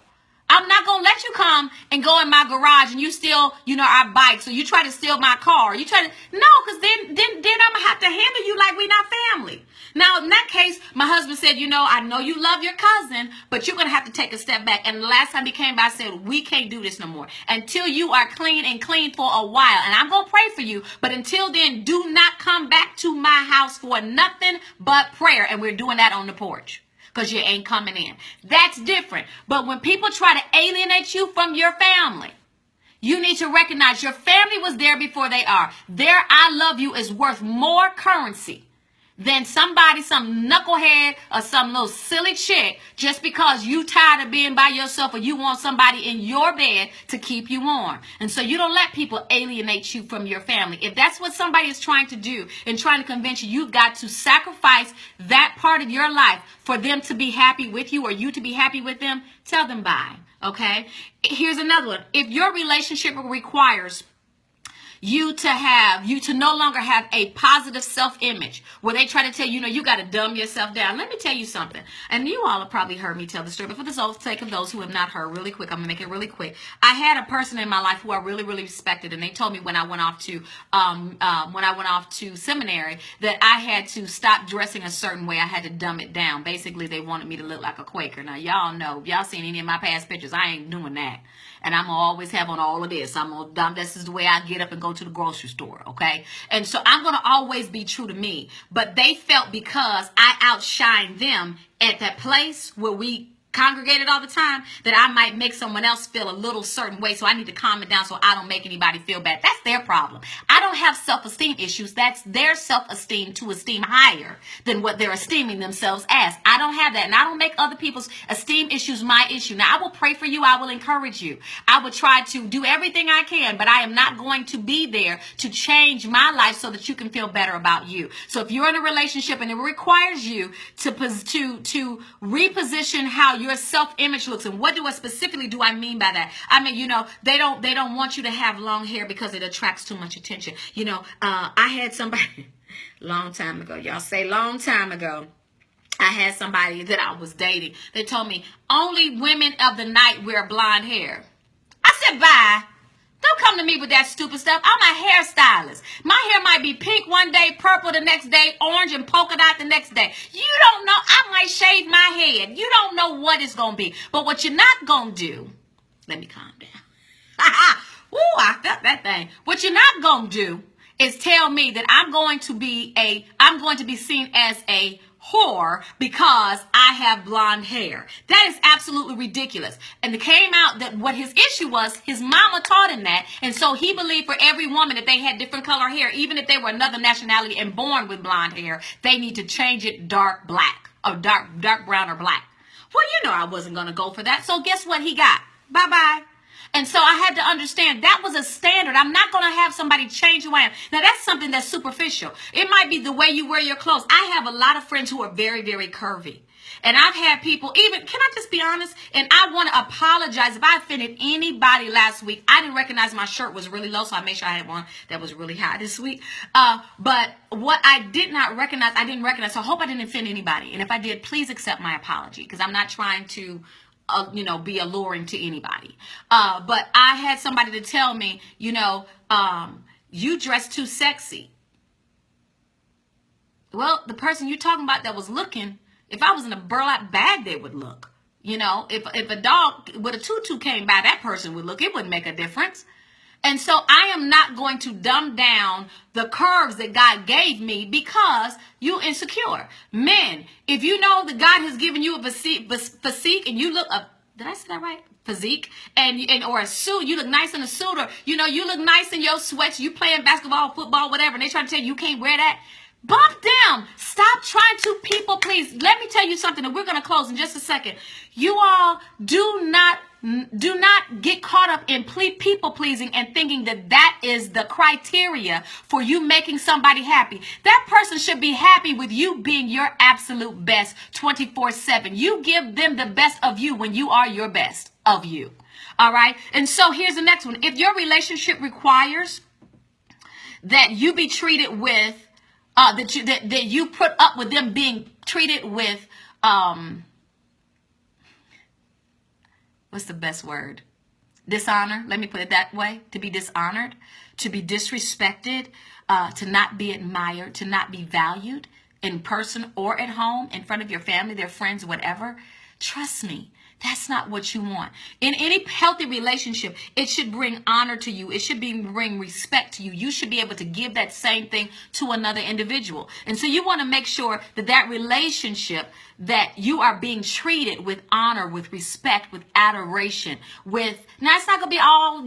I'm not going to let you come and go in my garage and you steal, our bikes, or you try to steal my car. You try to, no, because then I'm going to have to handle you like we're not family. Now, in that case, my husband said, I know you love your cousin, but you're going to have to take a step back. And the last time he came by, I said, we can't do this no more until you are clean for a while. And I'm going to pray for you. But until then, do not come back to my house for nothing but prayer. And we're doing that on the porch, because you ain't coming in. That's different. But when people try to alienate you from your family, you need to recognize your family was there before they are. Their I love you is worth more currency than some knucklehead or some little silly chick, just because you tired of being by yourself or you want somebody in your bed to keep you warm. And so you don't let people alienate you from your family. If that's what somebody is trying to do and trying to convince you, you've got to sacrifice that part of your life for them to be happy with you or you to be happy with them. Tell them bye. Okay? Here's another one. If your relationship requires you to no longer have a positive self-image, where they try to tell you, you got to dumb yourself down. Let me tell you something. And you all have probably heard me tell the story, but for the sake of those who have not heard, really quick, I'm going to make it really quick. I had a person in my life who I really, really respected, and they told me when I went off to seminary that I had to stop dressing a certain way. I had to dumb it down. Basically, they wanted me to look like a Quaker. Now, y'all know, if y'all seen any of my past pictures, I ain't doing that. And I'm going to always have on all of this. This is the way I get up and go to the grocery store, okay? And so I'm going to always be true to me. But they felt because I outshined them at that place where we congregated all the time, that I might make someone else feel a little certain way. So I need to calm it down so I don't make anybody feel bad. That's their problem. I don't have self-esteem issues. That's their self-esteem to esteem higher than what they're esteeming themselves as. I don't have that. And I don't make other people's esteem issues my issue. Now, I will pray for you. I will encourage you. I will try to do everything I can, but I am not going to be there to change my life so that you can feel better about you. So if you're in a relationship and it requires you to reposition how your self-image looks, and what specifically do I mean by that? I mean, they don't want you to have long hair because it attracts too much attention. I had somebody long time ago. Y'all say long time ago. I had somebody that I was dating. They told me only women of the night wear blonde hair. I said, bye. Don't come to me with that stupid stuff. I'm a hairstylist. My hair might be pink one day, purple the next day, orange and polka dot the next day. You don't know. I might shave my head. You don't know what it's going to be. But what you're not going to do, let me calm down. Ooh, I felt that thing. What you're not going to do is tell me that I'm going to be seen as a whore because I have blonde hair. That is absolutely ridiculous. And it came out that what his issue was, his mama taught him that. And so he believed for every woman that they had different color hair, even if they were another nationality and born with blonde hair, they need to change it dark black or dark brown or black. Well, I wasn't going to go for that. So guess what he got? Bye-bye. And so I had to understand that was a standard. I'm not going to have somebody change who I am. Now, that's something that's superficial. It might be the way you wear your clothes. I have a lot of friends who are very, very curvy. And I've had people can I just be honest? And I want to apologize if I offended anybody last week. I didn't recognize my shirt was really low, so I made sure I had one that was really high this week. But what I didn't recognize. So I hope I didn't offend anybody. And if I did, please accept my apology, because I'm not trying to be alluring to anybody. But I had somebody to tell me, you dress too sexy. Well, the person you're talking about that was looking, if I was in a burlap bag, they would look. If a dog with a tutu came by, that person would look. It wouldn't make a difference. And so I am not going to dumb down the curves that God gave me because you're insecure. Men, if you know that God has given you a physique and you look did I say that right? Physique or a suit, you look nice in a suit, or you look nice in your sweats, you playing basketball, football, whatever, and they try to tell you can't wear that. Bump down. Stop trying to people please. Let me tell you something, and we're going to close in just a second. You all do not get caught up in people pleasing and thinking that is the criteria for you making somebody happy. That person should be happy with you being your absolute best 24/7. You give them the best of you when you are your best of you. All right. And so here's the next one. If your relationship requires that you be treated with that you put up with them being treated with what's the best word? Dishonor. Let me put it that way. To be dishonored, to be disrespected, to not be admired, to not be valued in person or at home, in front of your family, their friends, whatever. Trust me, that's not what you want. In any healthy relationship, it should bring honor to you. It should bring respect to you. You should be able to give that same thing to another individual. And so you want to make sure that relationship, that you are being treated with honor, with respect, with adoration, now it's not going to be all,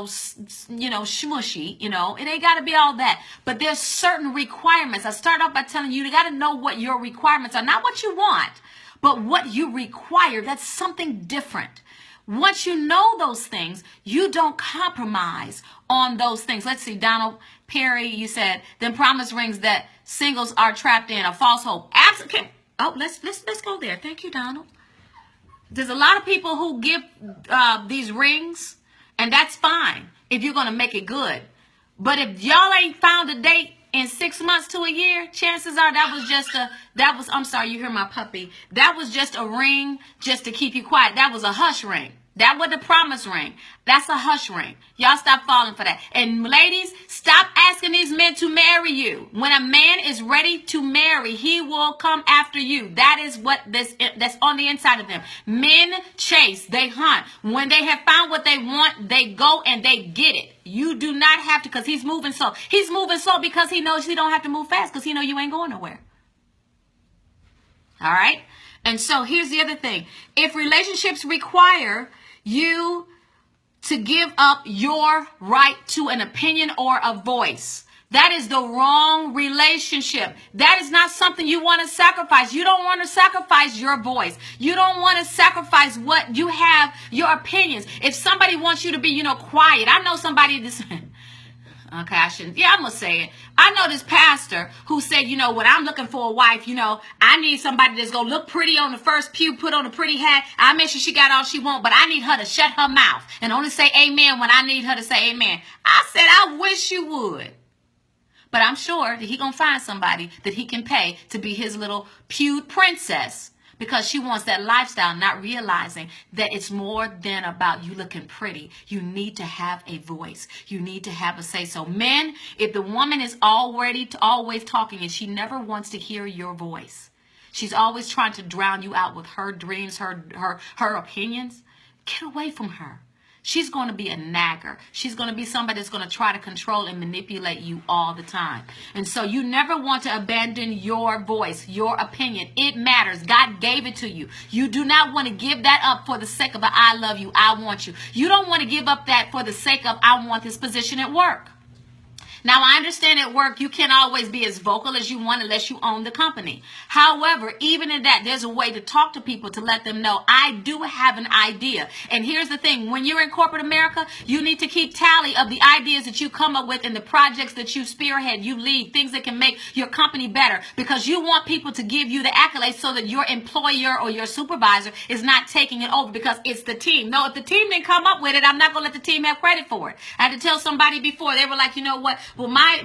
smushy, it ain't got to be all that. But there's certain requirements. I start off by telling you, you got to know what your requirements are, not what you want, but what you require. That's something different. Once you know those things, you don't compromise on those things. Let's see, Donald Perry, you said, them promise rings that singles are trapped in, a false hope. Absolutely. Oh, let's go there. Thank you, Donald. There's a lot of people who give these rings, and that's fine if you're going to make it good. But if y'all ain't found a date in 6 months to a year, chances are I'm sorry, you hear my puppy. That was just a ring just to keep you quiet. That was a hush ring. That wasn't a promise ring. That's a hush ring. Y'all stop falling for that. And ladies, stop asking these men to marry you. When a man is ready to marry, he will come after you. That is that's on the inside of them. Men chase, they hunt. When they have found what they want, they go and they get it. You do not have to, because he's moving slow. He's moving slow because he knows he don't have to move fast, because he know you ain't going nowhere. All right? And so here's the other thing. If relationships require you to give up your right to an opinion or a voice, that is the wrong relationship. That is not something you want to sacrifice. You don't want to sacrifice your voice. You don't want to sacrifice what you have, your opinions. If somebody wants you to be, quiet. I know somebody this... Okay, I shouldn't. Yeah, I'm going to say it. I know this pastor who said, when I'm looking for a wife, I need somebody that's going to look pretty on the first pew, put on a pretty hat. I make sure she got all she wants, but I need her to shut her mouth and only say amen when I need her to say amen. I said, I wish you would. But I'm sure that he going to find somebody that he can pay to be his little pew princess, because she wants that lifestyle, not realizing that it's more than about you looking pretty. You need to have a voice. You need to have a say. So men, if the woman is always talking and she never wants to hear your voice, she's always trying to drown you out with her dreams, her opinions, get away from her. She's going to be a nagger. She's going to be somebody that's going to try to control and manipulate you all the time. And so you never want to abandon your voice, your opinion. It matters. God gave it to you. You do not want to give that up for the sake of I love you, I want you. You don't want to give up that for the sake of I want this position at work. Now, I understand at work you can't always be as vocal as you want unless you own the company. However, even in that, there's a way to talk to people to let them know I do have an idea. And here's the thing. When you're in corporate America, you need to keep tally of the ideas that you come up with and the projects that you spearhead, you lead, things that can make your company better, because you want people to give you the accolades so that your employer or your supervisor is not taking it over because it's the team. No, if the team didn't come up with it, I'm not going to let the team have credit for it. I had to tell somebody before, they were like, you know what? Well, my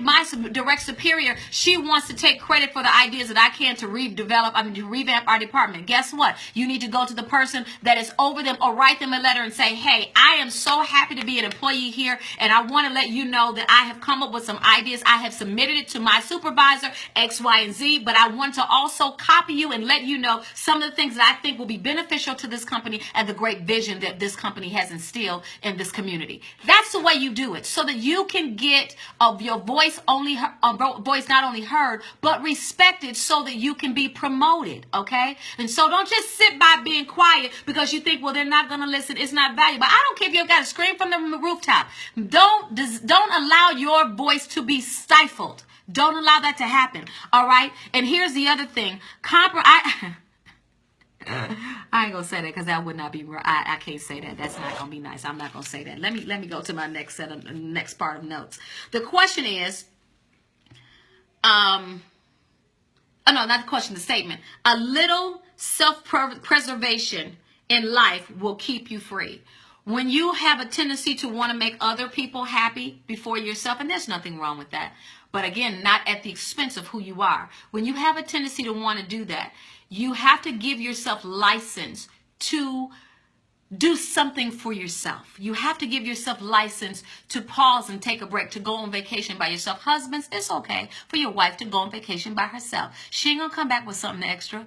direct superior, she wants to take credit for the ideas that I can to revamp our department. Guess what? You need to go to the person that is over them or write them a letter and say, hey, I am so happy to be an employee here, and I want to let you know that I have come up with some ideas. I have submitted it to my supervisor, X, Y, and Z, but I want to also copy you and let you know some of the things that I think will be beneficial to this company and the great vision that this company has instilled in this community. That's the way you do it, so that you can get your voice not only heard, but respected, so that you can be promoted, okay? And so don't just sit by being quiet because you think, well, they're not going to listen. It's not valuable. I don't care if you've got to scream from the rooftop. Don't allow your voice to be stifled. Don't allow that to happen, all right? And here's the other thing. I ain't gonna say that because that would not be. I can't say that. That's not gonna be nice. I'm not gonna say that. Let me go to my next part of notes. The question is, no, not the question. The statement. A little self-preservation in life will keep you free. When you have a tendency to want to make other people happy before yourself, and there's nothing wrong with that, but again, not at the expense of who you are. When you have a tendency to want to do that, you have to give yourself license to do something for yourself. You have to give yourself license to pause and take a break, to go on vacation by yourself. Husbands, it's okay for your wife to go on vacation by herself. She ain't gonna come back with something extra,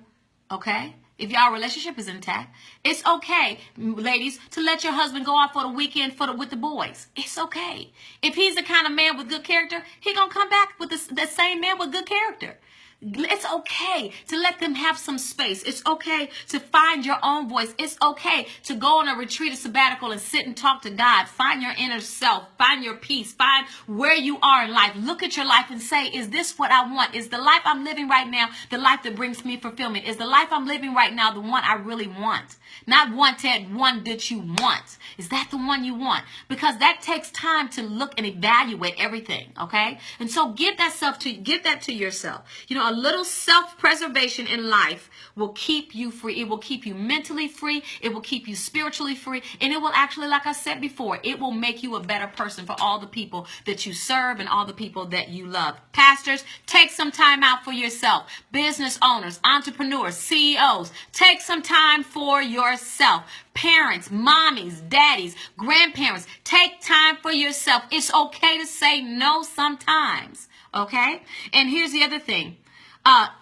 okay? If y'all relationship is intact, it's okay, ladies, to let your husband go out for the weekend with the boys. It's okay. If he's the kind of man with good character, he gonna come back with the same man with good character. It's okay to let them have some space. It's okay to find your own voice. It's okay to go on a retreat, a sabbatical, and sit and talk to God. Find your inner self. Find your peace. Find where you are in life. Look at your life and say, is this what I want? Is the life I'm living right now the life that brings me fulfillment? Is the life I'm living right now the one I really want? Not wanted, one that you want. Is that the one you want? Because that takes time to look and evaluate everything, okay? And so give that to yourself. You know, a little self-preservation in life will keep you free. It will keep you mentally free. It will keep you spiritually free. And it will actually, like I said before, it will make you a better person for all the people that you serve and all the people that you love. Pastors, take some time out for yourself. Business owners, entrepreneurs, CEOs, take some time for yourself. Parents, mommies, daddies, grandparents, take time for yourself. It's okay to say no sometimes, okay? And here's the other thing.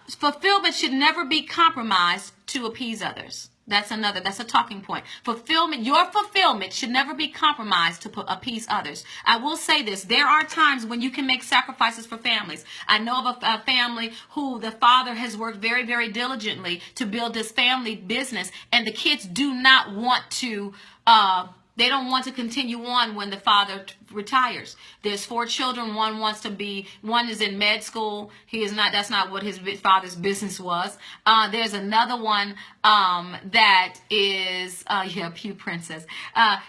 Fulfillment should never be compromised to appease others. That's a talking point. Your fulfillment should never be compromised to appease others. I will say this. There are times when you can make sacrifices for families. I know of a family who the father has worked very, very diligently to build this family business, and the kids do not want to, they don't want to continue on when the father retires. There's 4 children. One is in med school. That's not what his father's business was. There's another one that is, Pew Princess.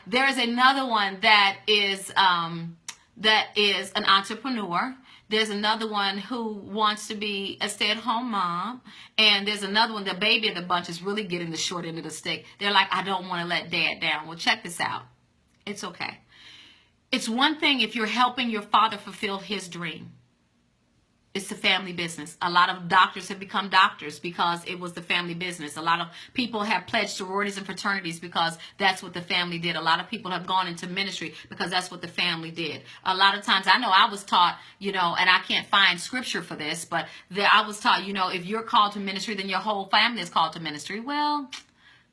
There's another one that is an entrepreneur. There's another one who wants to be a stay-at-home mom. And there's another one, the baby of the bunch is really getting the short end of the stick. They're like, I don't want to let dad down. Well, check this out. It's okay. It's one thing if you're helping your father fulfill his dream. It's the family business. A lot of doctors have become doctors because it was the family business. A lot of people have pledged sororities and fraternities because that's what the family did. A lot of people have gone into ministry because that's what the family did. A lot of times, I know I was taught, and I can't find scripture for this, but I was taught, if you're called to ministry, then your whole family is called to ministry. Well,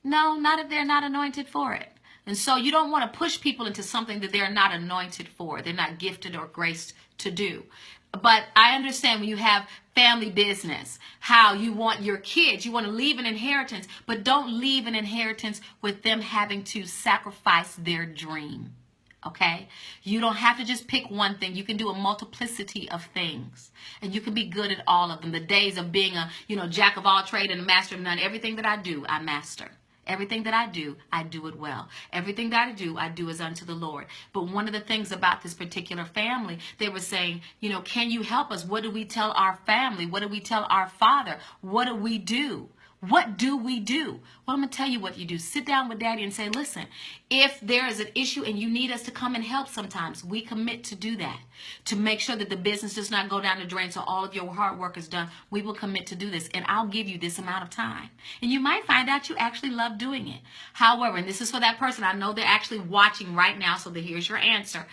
no, not if they're not anointed for it. And so you don't want to push people into something that they're not anointed for. They're not gifted or graced to do. But I understand when you have family business, how you want your kids, you want to leave an inheritance, but don't leave an inheritance with them having to sacrifice their dream. Okay? You don't have to just pick one thing. You can do a multiplicity of things, and you can be good at all of them. The days of being a, jack of all trade and a master of none. Everything that I do, I master. Everything that I do it well. Everything that I do is unto the Lord. But one of the things about this particular family, they were saying, can you help us? What do we tell our family? What do we tell our father? What do we do? What do we do? Well, I'm going to tell you what you do. Sit down with daddy and say, listen, if there is an issue and you need us to come and help sometimes, we commit to do that. To make sure that the business does not go down the drain so all of your hard work is done, we will commit to do this. And I'll give you this amount of time. And you might find out you actually love doing it. However, and this is for that person, I know they're actually watching right now, so here's your answer.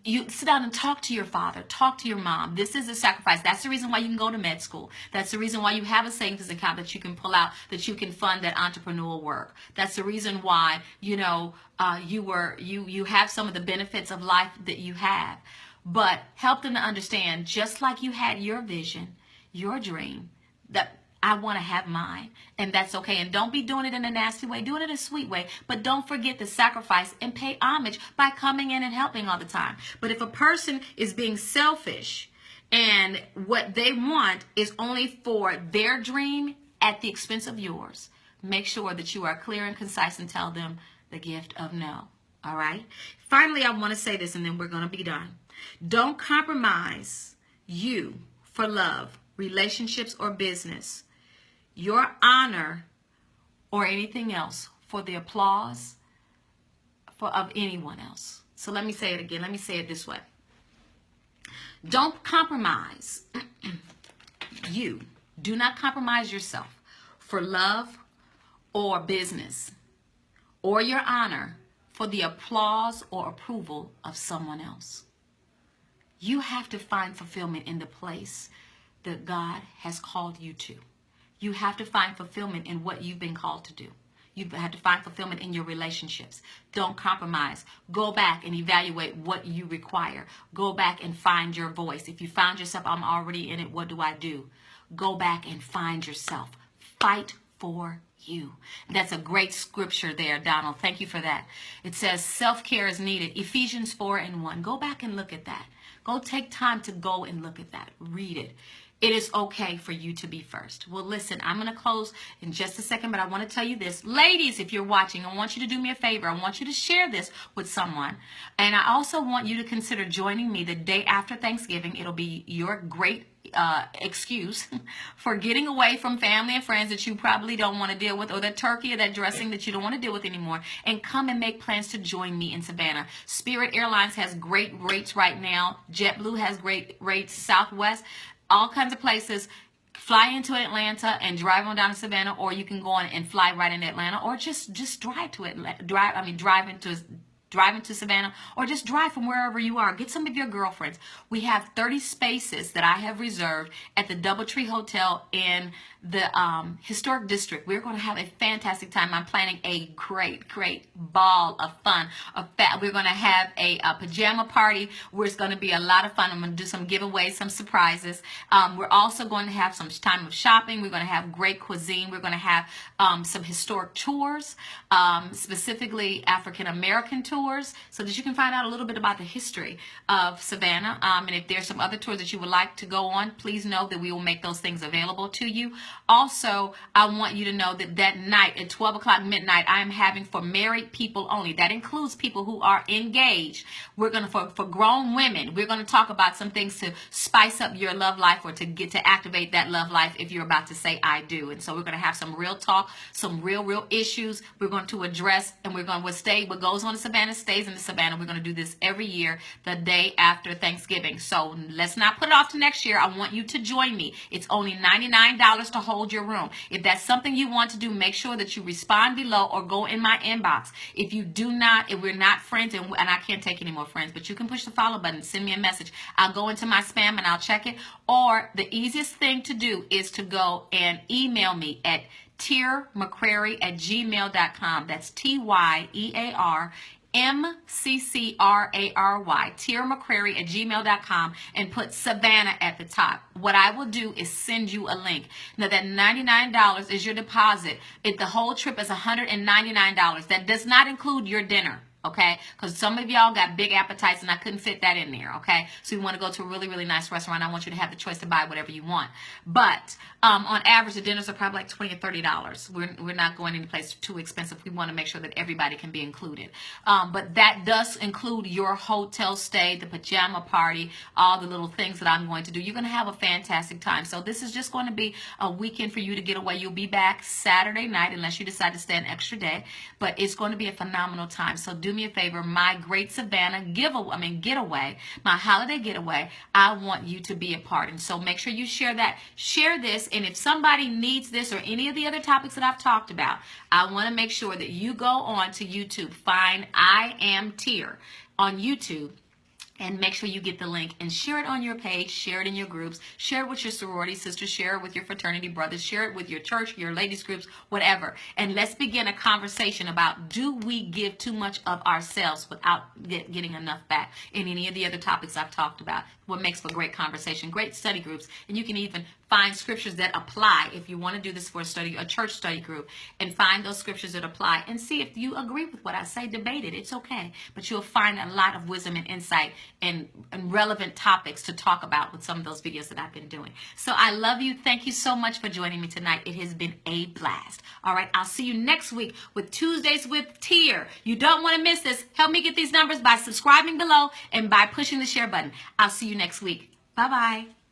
You sit down and talk to your father, talk to your mom. This is a sacrifice. That's the reason why you can go to med school. That's the reason why you have a savings account that you can pull out, that you can fund that entrepreneurial work. That's the reason why, you have some of the benefits of life that you have. But help them to understand, just like you had your vision, your dream, that I want to have mine, and that's okay. And don't be doing it in a nasty way. Do it in a sweet way. But don't forget to sacrifice and pay homage by coming in and helping all the time. But if a person is being selfish and what they want is only for their dream at the expense of yours, make sure that you are clear and concise and tell them the gift of no. All right? Finally, I want to say this, and then we're going to be done. Don't compromise you for love, relationships, or business, your honor, or anything else for the applause of anyone else. So let me say it again. Let me say it this way. Don't compromise you. Do not compromise yourself for love or business or your honor for the applause or approval of someone else. You have to find fulfillment in the place that God has called you to. You have to find fulfillment in what you've been called to do. You have to find fulfillment in your relationships. Don't compromise. Go back and evaluate what you require. Go back and find your voice. If you found yourself, I'm already in it, what do I do? Go back and find yourself. Fight for you. That's a great scripture there, Donald. Thank you for that. It says self-care is needed. Ephesians 4:1. Go back and look at that. Go take time to go and look at that. Read it. It is okay for you to be first. Well, listen, I'm going to close in just a second, but I want to tell you this. Ladies, if you're watching, I want you to do me a favor. I want you to share this with someone. And I also want you to consider joining me the day after Thanksgiving. It'll be your great excuse for getting away from family and friends that you probably don't want to deal with, or that turkey or that dressing that you don't want to deal with anymore, and come and make plans to join me in Savannah. Spirit Airlines has great rates right now. JetBlue has great rates. Southwest, all kinds of places. Fly into Atlanta and drive on down to Savannah, or you can go on and fly right into Atlanta, or just drive to it. Drive into driving to Savannah, or just drive from wherever you are. Get some of your girlfriends. We have 30 spaces that I have reserved at the DoubleTree Hotel in the historic district. We're going to have a fantastic time. I'm planning a great ball of fun. We're going to have a pajama party where it's going to be a lot of fun. I'm going to do some giveaways, some surprises. We're also going to have some time of shopping. We're going to have great cuisine. We're going to have some historic tours, specifically African American tours, so that you can find out a little bit about the history of Savannah. And if there's some other tours that you would like to go on, please know that we will make those things available to you. Also, I want you to know that that night at 12 o'clock midnight, I am having for married people only. That includes people who are engaged. We're going to, for grown women, we're going to talk about some things to spice up your love life, or to get to activate that love life if you're about to say I do. And so we're going to have some real talk, some real issues we're going to address, and we're going to stay. What goes on in Savannah stays in the Savannah. We're going to do this every year, the day after Thanksgiving. So let's not put it off to next year. I want you to join me. It's only $99 to hold your room. If that's something you want to do, make sure that you respond below or go in my inbox. If you do not, if we're not friends, and I can't take any more friends, but you can push the follow button, send me a message. I'll go into my spam and I'll check it. Or the easiest thing to do is to go and email me at tyearmccrary@gmail.com. That's TYEAR MCCRARY, tyearmccrary@gmail.com, and put Savannah at the top. What I will do is send you a link. Now that $99 is your deposit. If the whole trip is $199, that does not include your dinner. Okay, because some of y'all got big appetites and I couldn't fit that in there. Okay, so you want to go to a really nice restaurant. I want you to have the choice to buy whatever you want. But on average, the dinners are probably like $20 or $30. We're not going any place too expensive. We want to make sure that everybody can be included. But that does include your hotel stay, the pajama party, all the little things that I'm going to do. You're going to have a fantastic time. So this is just going to be a weekend for you to get away. You'll be back Saturday night unless you decide to stay an extra day. But it's going to be a phenomenal time. So do me a favor, my Great Savannah getaway, my holiday getaway, I want you to be a part. And so make sure you share this. And if somebody needs this or any of the other topics that I've talked about, I want to make sure that you go on to YouTube, find I Am Tyear on YouTube, and make sure you get the link and share it on your page, share it in your groups, share it with your sorority sisters, share it with your fraternity brothers, share it with your church, your ladies groups, whatever. And let's begin a conversation about, do we give too much of ourselves without getting enough back, in any of the other topics I've talked about. What makes for great conversation, great study groups. And you can even find scriptures that apply if you want to do this for a church study group, and find those scriptures that apply and see if you agree with what I say. Debate it. It's okay. But you'll find a lot of wisdom and insight and relevant topics to talk about with some of those videos that I've been doing. So I love you. Thank you so much for joining me tonight. It has been a blast. All right. I'll see you next week with Tuesdays with Tyear. You don't want to miss this. Help me get these numbers by subscribing below and by pushing the share button. I'll see you next week. Bye-bye.